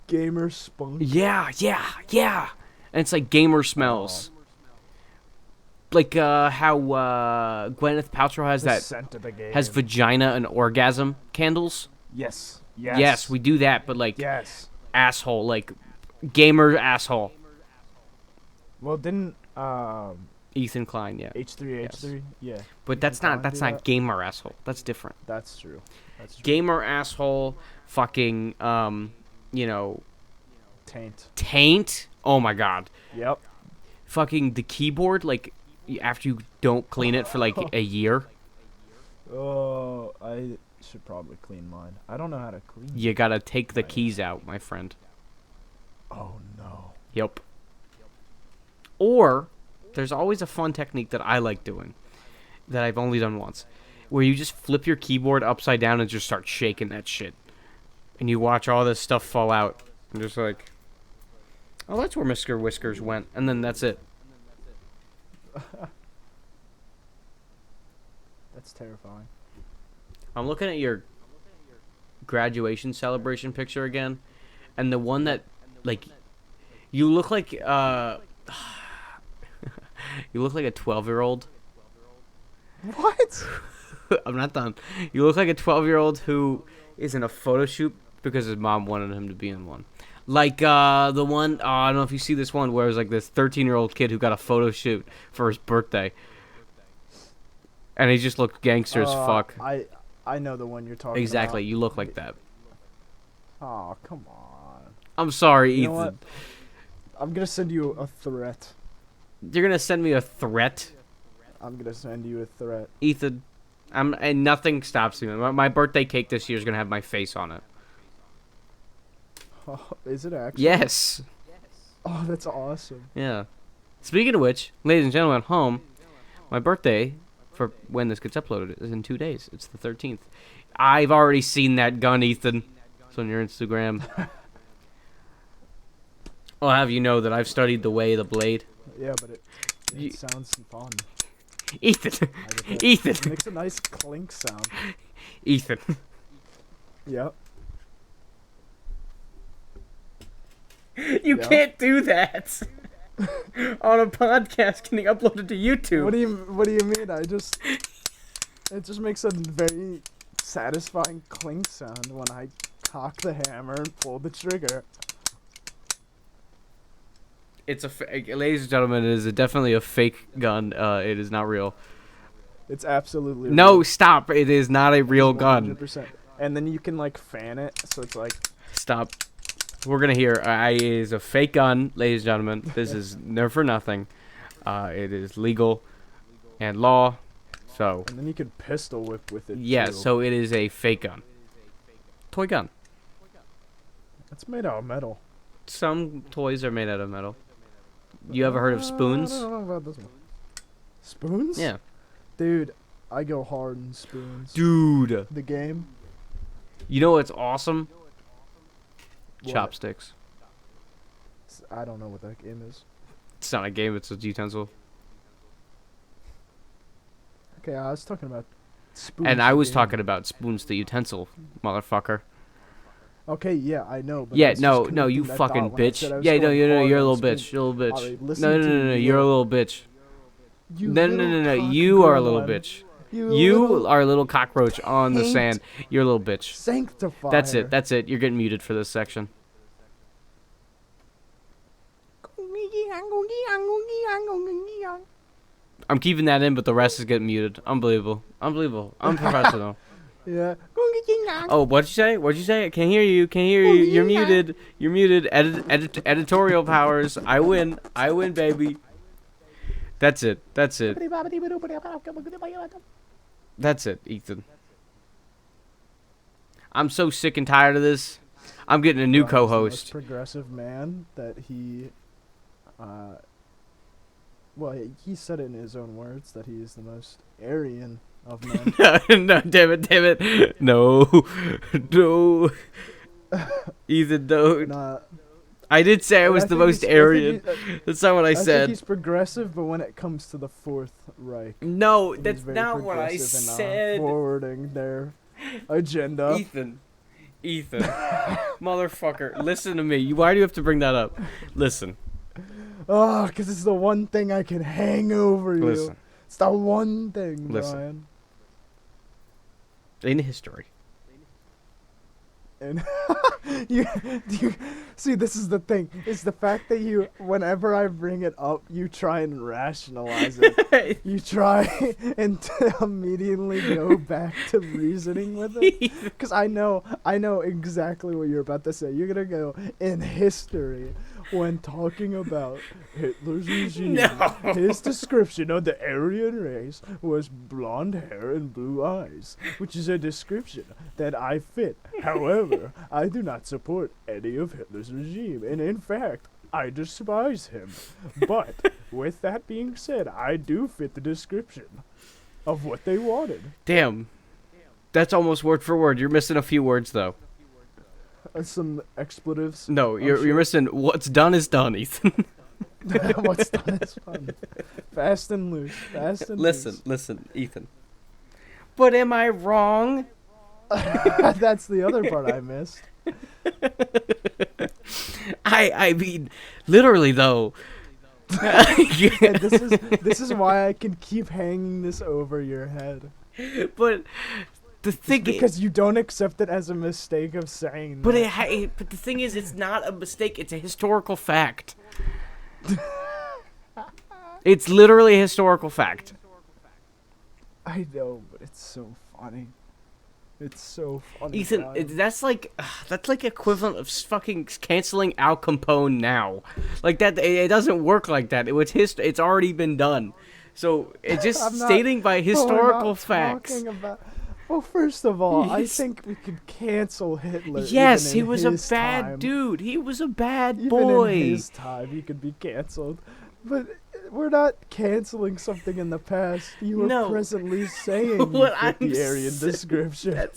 B: Gamer spunk.
A: Yeah. And it's like gamer smells. Like how Gwyneth Paltrow has
B: The
A: that
B: scent of the game.
A: has vagina and orgasm candles.
B: Yes.
A: Yes, we do that, but like
B: Yes.
A: asshole, like gamer asshole.
B: Well, didn't
A: Ethan Klein, yeah.
B: H3H3? Yeah.
A: But that's
B: Klein
A: not that's
B: do
A: not
B: that?
A: gamer asshole. That's different.
B: That's true. That's true.
A: Gamer asshole, fucking you know,
B: Taint.
A: taint. Oh my god.
B: Yep.
A: Fucking the keyboard, like after you don't clean it for like a year,
B: Oh, I should probably clean mine. I don't know how to clean.
A: you gotta take the keys out, my friend.
B: Oh no.
A: Yep. Or there's always a fun technique that I like doing that I've only done once, where you just flip your keyboard upside down and just start shaking that shit, and you watch all this stuff fall out, and just like, oh, that's where Mr. Whiskers went, and then that's it.
B: That's terrifying.
A: I'm looking at your graduation celebration picture again, and the one that, like, you look like you look like a 12-year-old.
B: What?
A: I'm not done. You look like a 12-year-old who is in a photo shoot because his mom wanted him to be in one. Like the one, I don't know if you see this one where it was like this 13-year-old kid who got a photo shoot for his birthday, and he just looked gangster as fuck.
B: I know the one you're talking
A: Exactly,
B: about.
A: you look like that.
B: Oh, come on.
A: I'm sorry,
B: You
A: Ethan.
B: know what? I'm gonna send you a threat.
A: You're gonna send me a threat,
B: I'm gonna send you a threat.
A: Ethan. And nothing stops me. My birthday cake this year is gonna have my face on it.
B: Oh, is it actually?
A: Yes.
B: Oh, that's awesome.
A: Yeah. Speaking of which, ladies and gentlemen at home, my birthday, for when this gets uploaded, is in 2 days. It's the 13th. I've already seen that gun, Ethan. It's on your Instagram. I'll have you know that I've studied the way of the blade.
B: Yeah, but it
A: You-
B: sounds fun.
A: Ethan.
B: I get that.
A: Ethan.
B: It makes a nice clink sound.
A: Ethan.
B: Yep.
A: You
B: Yeah?
A: can't do that on a podcast getting uploaded to YouTube.
B: What do you mean? It just makes a very satisfying clink sound when I cock the hammer and pull the trigger.
A: It's ladies and gentlemen, it is definitely a fake gun. It is not real.
B: It's absolutely
A: No,
B: real.
A: stop. It is not a real gun.
B: 100%. And then you can like fan it, so it's like
A: Stop. We're gonna hear. It is a fake gun, ladies and gentlemen. This is never for nothing. It is legal and law. So
B: and then you can pistol whip with it.
A: yeah.
B: too.
A: So it is a fake gun. Toy gun.
B: It's made out of metal.
A: Some toys are made out of metal. You ever heard of spoons?
B: I don't know about this one. Spoons?
A: Yeah.
B: Dude, I go hard in spoons.
A: Dude.
B: The game?
A: You know what's awesome?
B: What?
A: Chopsticks.
B: I don't know what that game is.
A: It's not a game. It's a utensil.
B: Okay, I was talking about spoons.
A: And I
B: the
A: was
B: game.
A: talking about spoons, the utensil, motherfucker.
B: Okay, yeah, I know. But I
A: Yeah,
B: was just
A: no, you
B: connecting that
A: fucking
B: dot when I
A: bitch.
B: said I was
A: Yeah, no,
B: going
A: you're
B: hard
A: a
B: on
A: little
B: spoons.
A: bitch. You're a little bitch.
B: Alright, listen
A: No,
B: to
A: you.
B: me.
A: You're a little bitch.
B: You
A: No,
B: little
A: you
B: cock
A: are a little
B: gremlin.
A: bitch.
B: You
A: You
B: little
A: are a little cockroach on the
B: taint
A: sand. You're a little bitch.
B: sanctifier.
A: That's it. That's it. You're getting muted for this section. I'm keeping that in, but the rest is getting muted. Unbelievable. Unbelievable. Unprofessional.
B: Yeah.
A: Oh, what'd you say? What'd you say? I can't hear you. Can't hear you. You're muted. You're muted. Editorial powers. I win. I win, baby. That's it. That's it. That's it, Ethan. I'm so sick and tired of this. I'm getting a new
B: Brian's the most
A: co-host.
B: progressive man that he, well, he said it in his own words that he is the most Aryan of men.
A: No, damn it. No. No. Ethan, don't.
B: Nah,
A: I did say I
B: and
A: was
B: I
A: the
B: think
A: most
B: he's- I think
A: Aryan.
B: he-
A: That's not what I
B: I think
A: said.
B: he's progressive, but when it comes to the Fourth Reich,
A: No,
B: he's
A: that's
B: very
A: not what I
B: progressive in,
A: said.
B: forwarding their agenda.
A: Ethan. Motherfucker. Listen to me. Why do you have to bring that up? Listen.
B: Oh, because it's the one thing I can hang over you.
A: Listen.
B: It's the one thing,
A: Listen.
B: Brian.
A: In history.
B: And you see, this is the thing. It's the fact that you, whenever I bring it up, you try and rationalize it. You try and immediately go back to reasoning with it. Because I know exactly what you're about to say. You're gonna go in history when talking about Hitler's regime.
A: No.
B: His description of the Aryan race was blonde hair and blue eyes, which is a description that I fit. However, I do not support any of Hitler's regime, and in fact, I despise him. But with that being said, I do fit the description of what they wanted.
A: Damn. That's almost word for word. You're missing a few words, though.
B: Some expletives.
A: No, you're
B: sure.
A: missing what's done is done, Ethan.
B: What's done is fun. Fast and loose. Fast and
A: Listen, Ethan. But am I wrong?
B: loose. That's the other part I missed.
A: I mean, literally though.
B: And this is why I can keep hanging this over your head.
A: But the thing
B: Because you don't accept it as a mistake of saying
A: but
B: that.
A: but the thing is, it's not a mistake. It's a historical fact. It's literally a historical fact.
B: I know, but it's so funny. It's so funny.
A: Ethan,
B: Brian.
A: that's like equivalent of fucking canceling Al Capone now. Like that, it doesn't work like that. It's already been done. So it's just
B: I'm not-
A: stating by
B: But we're
A: historical
B: not
A: facts.
B: talking about- Well, first of all, I
A: Yes.
B: think we could cancel Hitler.
A: Yes,
B: even
A: he
B: in
A: was a
B: his
A: bad
B: time.
A: dude. He was a bad
B: Even
A: boy.
B: in his time, he could be canceled. But we're not canceling something in the past. You are
A: No.
B: presently saying you
A: What
B: fit
A: I'm
B: the Aryan
A: saying-
B: description.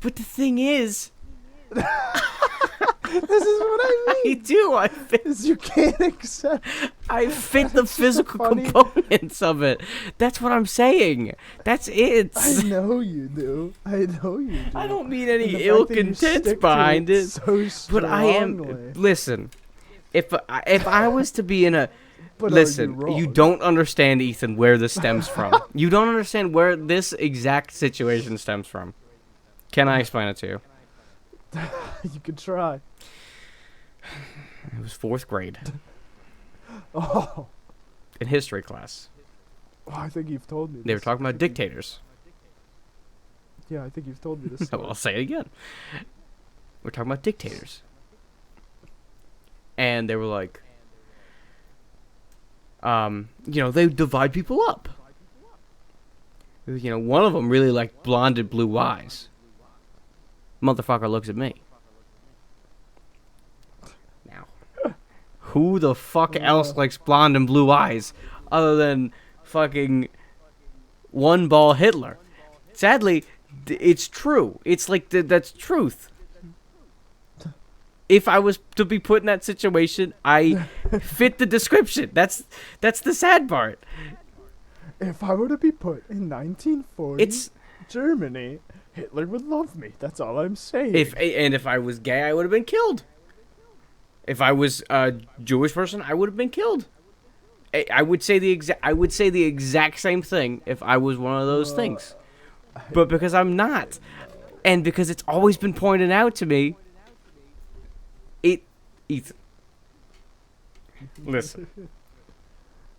A: But the thing is,
B: This is what I mean.
A: I do.
B: Is you can't accept.
A: I fit the
B: It's just a
A: physical
B: funny-
A: components of it. That's what I'm saying. That's it.
B: I know you do. I know you do.
A: I don't mean
B: And
A: any
B: the
A: ill
B: fact that you
A: content
B: stick to
A: behind it.
B: So
A: But I am.
B: strongly.
A: Listen, if I was to be in a
B: But are
A: listen,
B: you,
A: you
B: wrong?
A: don't understand, Ethan, where this stems from. You don't understand where this exact situation stems from. Can I explain it to you?
B: You could try.
A: It was 4th grade
B: Oh,
A: in history class.
B: I think you've told me.
A: They were
B: this.
A: talking about
B: I think you-
A: dictators.
B: Yeah, I think you've told me this.
A: No,
B: Story.
A: I'll say it again. We're talking about dictators. And they were like, they divide people up. One of them really liked blonded blue eyes. Motherfucker looks at me. Now, who the fuck else likes blonde and blue eyes other than fucking one ball Hitler? Sadly, it's true. It's like that's truth. If I was to be put in that situation, I fit the description. That's the sad part.
B: If I were to be put in 1940
A: It's
B: Germany, Hitler would love me. That's all I'm saying.
A: if I was gay, I would have been killed. If I was a Jewish person, I would have been killed. I would say the exact same thing if I was one of those things. But because I'm not, and because it's always been pointed out to me, Ethan. Listen,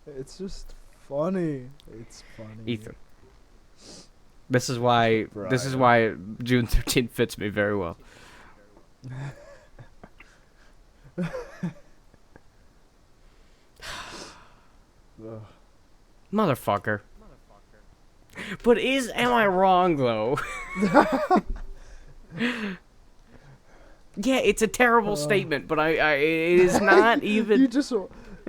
B: It's just funny. It's funny.
A: Ethan. This is why June 13th fits me very well.
B: Ugh.
A: Motherfucker. But am I wrong though? Yeah, it's a terrible statement, but it is not even.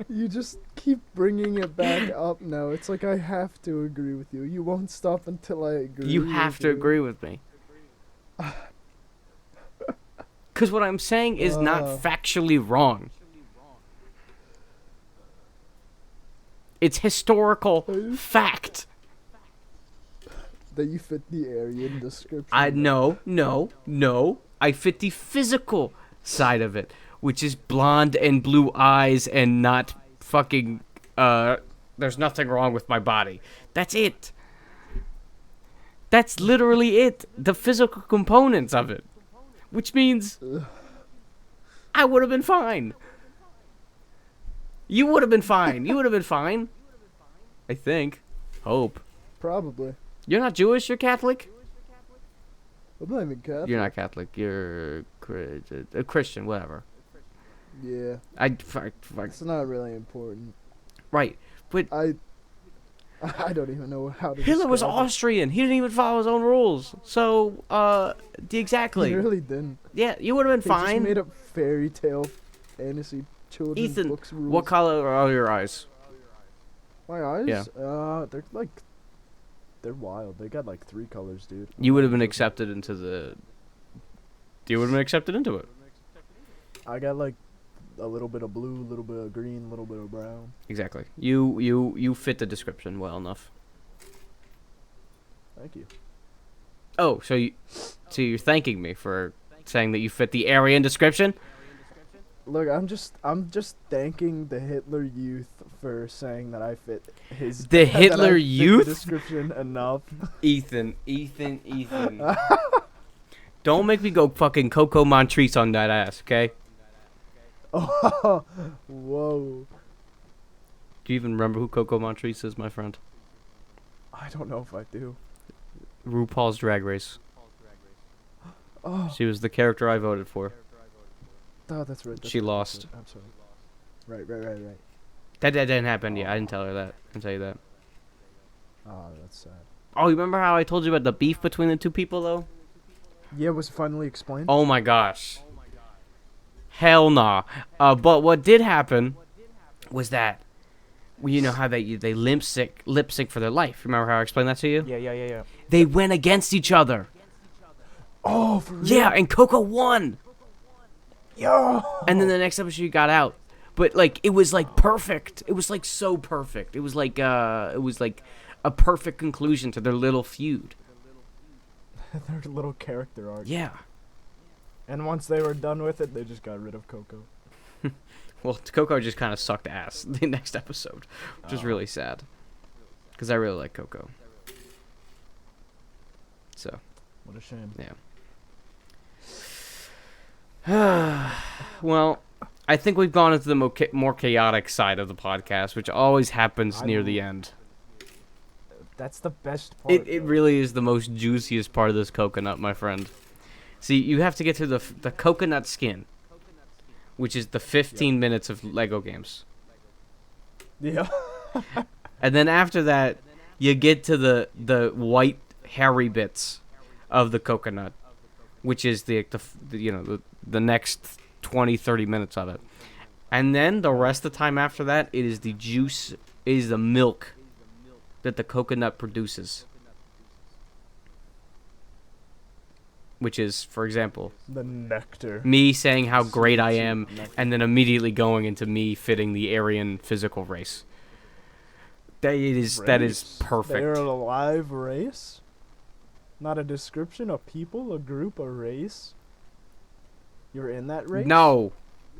B: You just keep bringing it back up now. It's like I have to agree with you. You won't stop until I agree.
A: You have to agree with me. Because what I'm saying is not factually wrong. It's historical fact.
B: That you fit the Aryan description.
A: No. I fit the physical side of it, which is blonde and blue eyes and not fucking, there's nothing wrong with my body. That's it. That's literally it. The physical components of it. Which means I would have been fine. You would have been fine. You would have been fine. I think. Hope.
B: Probably.
A: You're not Jewish, you're Catholic?
B: I'm not even Catholic.
A: You're not Catholic. You're a Christian, whatever.
B: Yeah.
A: Fuck.
B: It's not really important.
A: Right, but
B: I don't even know how to.
A: Hitler was
B: describe it.
A: Austrian. He didn't even follow his own rules. So, exactly.
B: He really didn't.
A: Yeah, you would have been
B: He
A: fine.
B: just made up fairy tale, fantasy, children's
A: Ethan,
B: books rules.
A: what color are your eyes?
B: My eyes?
A: Yeah.
B: They're wild. They got like 3 colors, dude.
A: You would have been accepted into the. You would have been accepted into it.
B: I got like a little bit of blue, a little bit of green, a little bit of brown.
A: Exactly. You fit the description well enough.
B: Thank you.
A: Oh, so you're thanking me for saying that you fit the Aryan description?
B: Look, I'm just thanking the Hitler Youth for saying that I fit his.
A: The
B: that I
A: Hitler
B: fit the
A: Youth?
B: description enough.
A: Ethan. Don't make me go fucking Coco Montrese on that ass, okay?
B: Oh, whoa!
A: Do you even remember who Coco Montrese is, my friend?
B: I don't know if I do.
A: RuPaul's Drag Race.
B: Oh,
A: She was the character I voted for.
B: that's right.
A: She lost.
B: I'm sorry. Right.
A: That didn't happen yet. I didn't tell her that. I didn't tell you that.
B: Oh, that's sad.
A: Oh, you remember how I told you about the beef between the two people, though?
B: Yeah, was it finally explained?
A: Oh my gosh. Hell nah. But what did happen was that, well, you know how they lip sync for their life. Remember how I explained that to you?
B: Yeah.
A: They went against each other.
B: Oh, for real?
A: Yeah, and Coco won.
B: Yo.
A: And then the next episode she got out. But like it was like perfect. It was like so perfect. It was like a perfect conclusion to their little feud.
B: Their little character arc.
A: Yeah.
B: And once they were done with it, they just got rid of Coco.
A: Well, Coco just kind of sucked ass the next episode, which is really sad. Because I really like Coco. So.
B: What a shame.
A: Yeah. Well, I think we've gone into the more chaotic side of the podcast, which always happens near the end.
B: That's the best part.
A: It really is the most juiciest part of this coconut, my friend. See, you have to get to the coconut skin, which is the 15 minutes of Lego games.
B: Yeah.
A: And then after that, you get to the white hairy bits of the coconut, which is the next 20, 30 minutes of it. And then the rest of the time after that, it is the juice, it is the milk that the coconut produces. Which is, for example,
B: The nectar.
A: me saying how great I am, and then immediately going into me fitting the Aryan physical race. That is
B: Race?
A: perfect.
B: They're a live race? Not a description, a people, a group, a race? You're in that race?
A: No.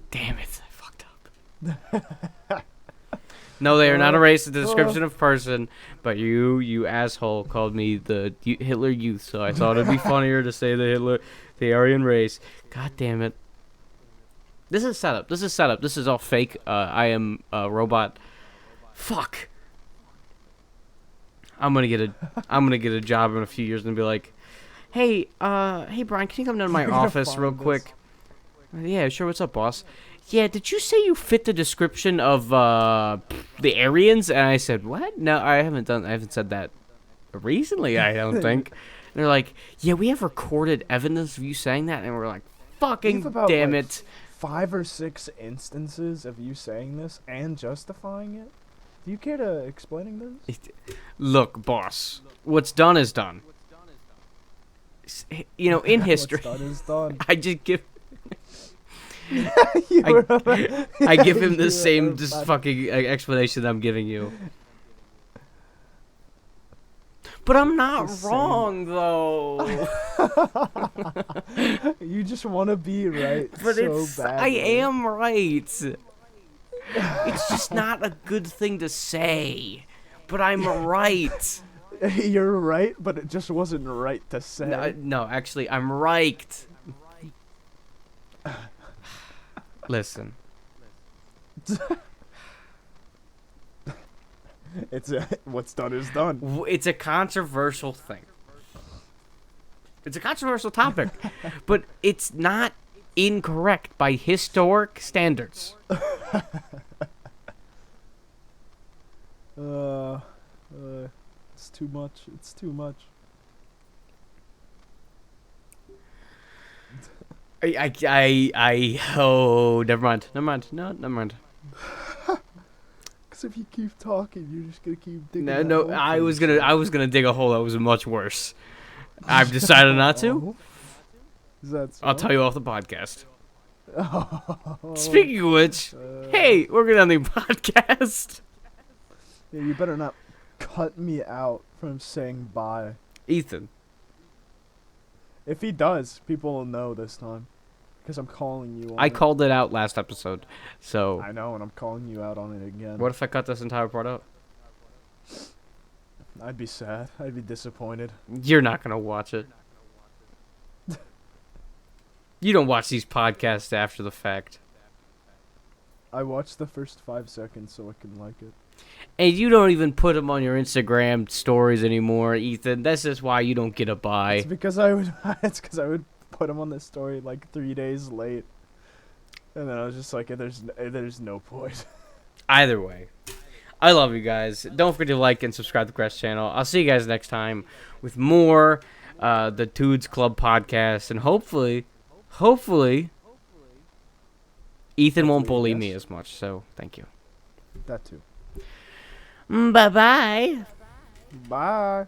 A: Damn it, I fucked up. No, they are not a
B: Uh,
A: race. It's a
B: uh.
A: description of person. But you asshole, called me the Hitler Youth. So I thought it'd be funnier to say the Aryan race. God damn it. This is setup. This is setup. This is all fake. I am a robot. Fuck. I'm gonna get a job in a few years and be like, hey, Brian, can you come down to my
B: You're gonna
A: office real
B: find this.
A: quick? Yeah, sure. What's up, boss? Yeah, did you say you fit the description of the Aryans? And I said, what? No, I haven't said that recently. I don't think. And they're like, yeah, we have recorded evidence of you saying that, and we're like,
B: We
A: fucking
B: have about,
A: damn
B: like,
A: it.
B: 5 or 6 instances of you saying this and justifying it. Do you care to explaining this?
A: Look, boss, what's done is done. You know, in history,
B: What's done is done.
A: I just give.
B: You were about-
A: I give him
B: you
A: the
B: were
A: same just
B: about-
A: fucking explanation I'm giving you. But I'm not
B: The same.
A: wrong, though.
B: You just want to be right
A: But
B: so
A: I
B: badly.
A: am right. It's just not a good thing to say. But I'm right.
B: You're right, but it just wasn't right to say.
A: No, actually, I'm right. Listen.
B: What's done is done.
A: It's a controversial thing. It's a controversial topic, but it's not incorrect by historic standards.
B: It's too much. It's too much.
A: Oh, never mind. No, never mind.
B: Cause if you keep talking, you're just gonna keep digging.
A: No,
B: that
A: no,
B: hole
A: I
B: for
A: was
B: yourself.
A: gonna dig a hole that was much worse. I've decided not to.
B: Oh. Is that so?
A: I'll tell you off the podcast.
B: Oh.
A: Speaking of which, hey, we're gonna end the podcast.
B: Yeah, you better not cut me out from saying bye.
A: Ethan,
B: If he does, people will know this time. Because I'm calling you on
A: I
B: it.
A: called it out last episode, so
B: I know, and I'm calling you out on it again.
A: what if I cut this entire part out?
B: I'd be sad. I'd be disappointed.
A: You're not gonna watch it. You don't watch these podcasts after the fact.
B: I watched the first 5 seconds so I can like it.
A: And you don't even put them on your Instagram stories anymore, Ethan. That's just why you don't get a buy.
B: It's because I would. It's because I would put him on the story like 3 days late, and then I was just like, "There's no point."
A: Either way, I love you guys. Don't forget to like and subscribe to the Crest channel. I'll see you guys next time with more the Dudes Club podcast, and hopefully, Ethan won't
B: Hopefully,
A: bully me
B: yes.
A: as much. So thank you.
B: That too.
A: Bye bye.
B: Bye.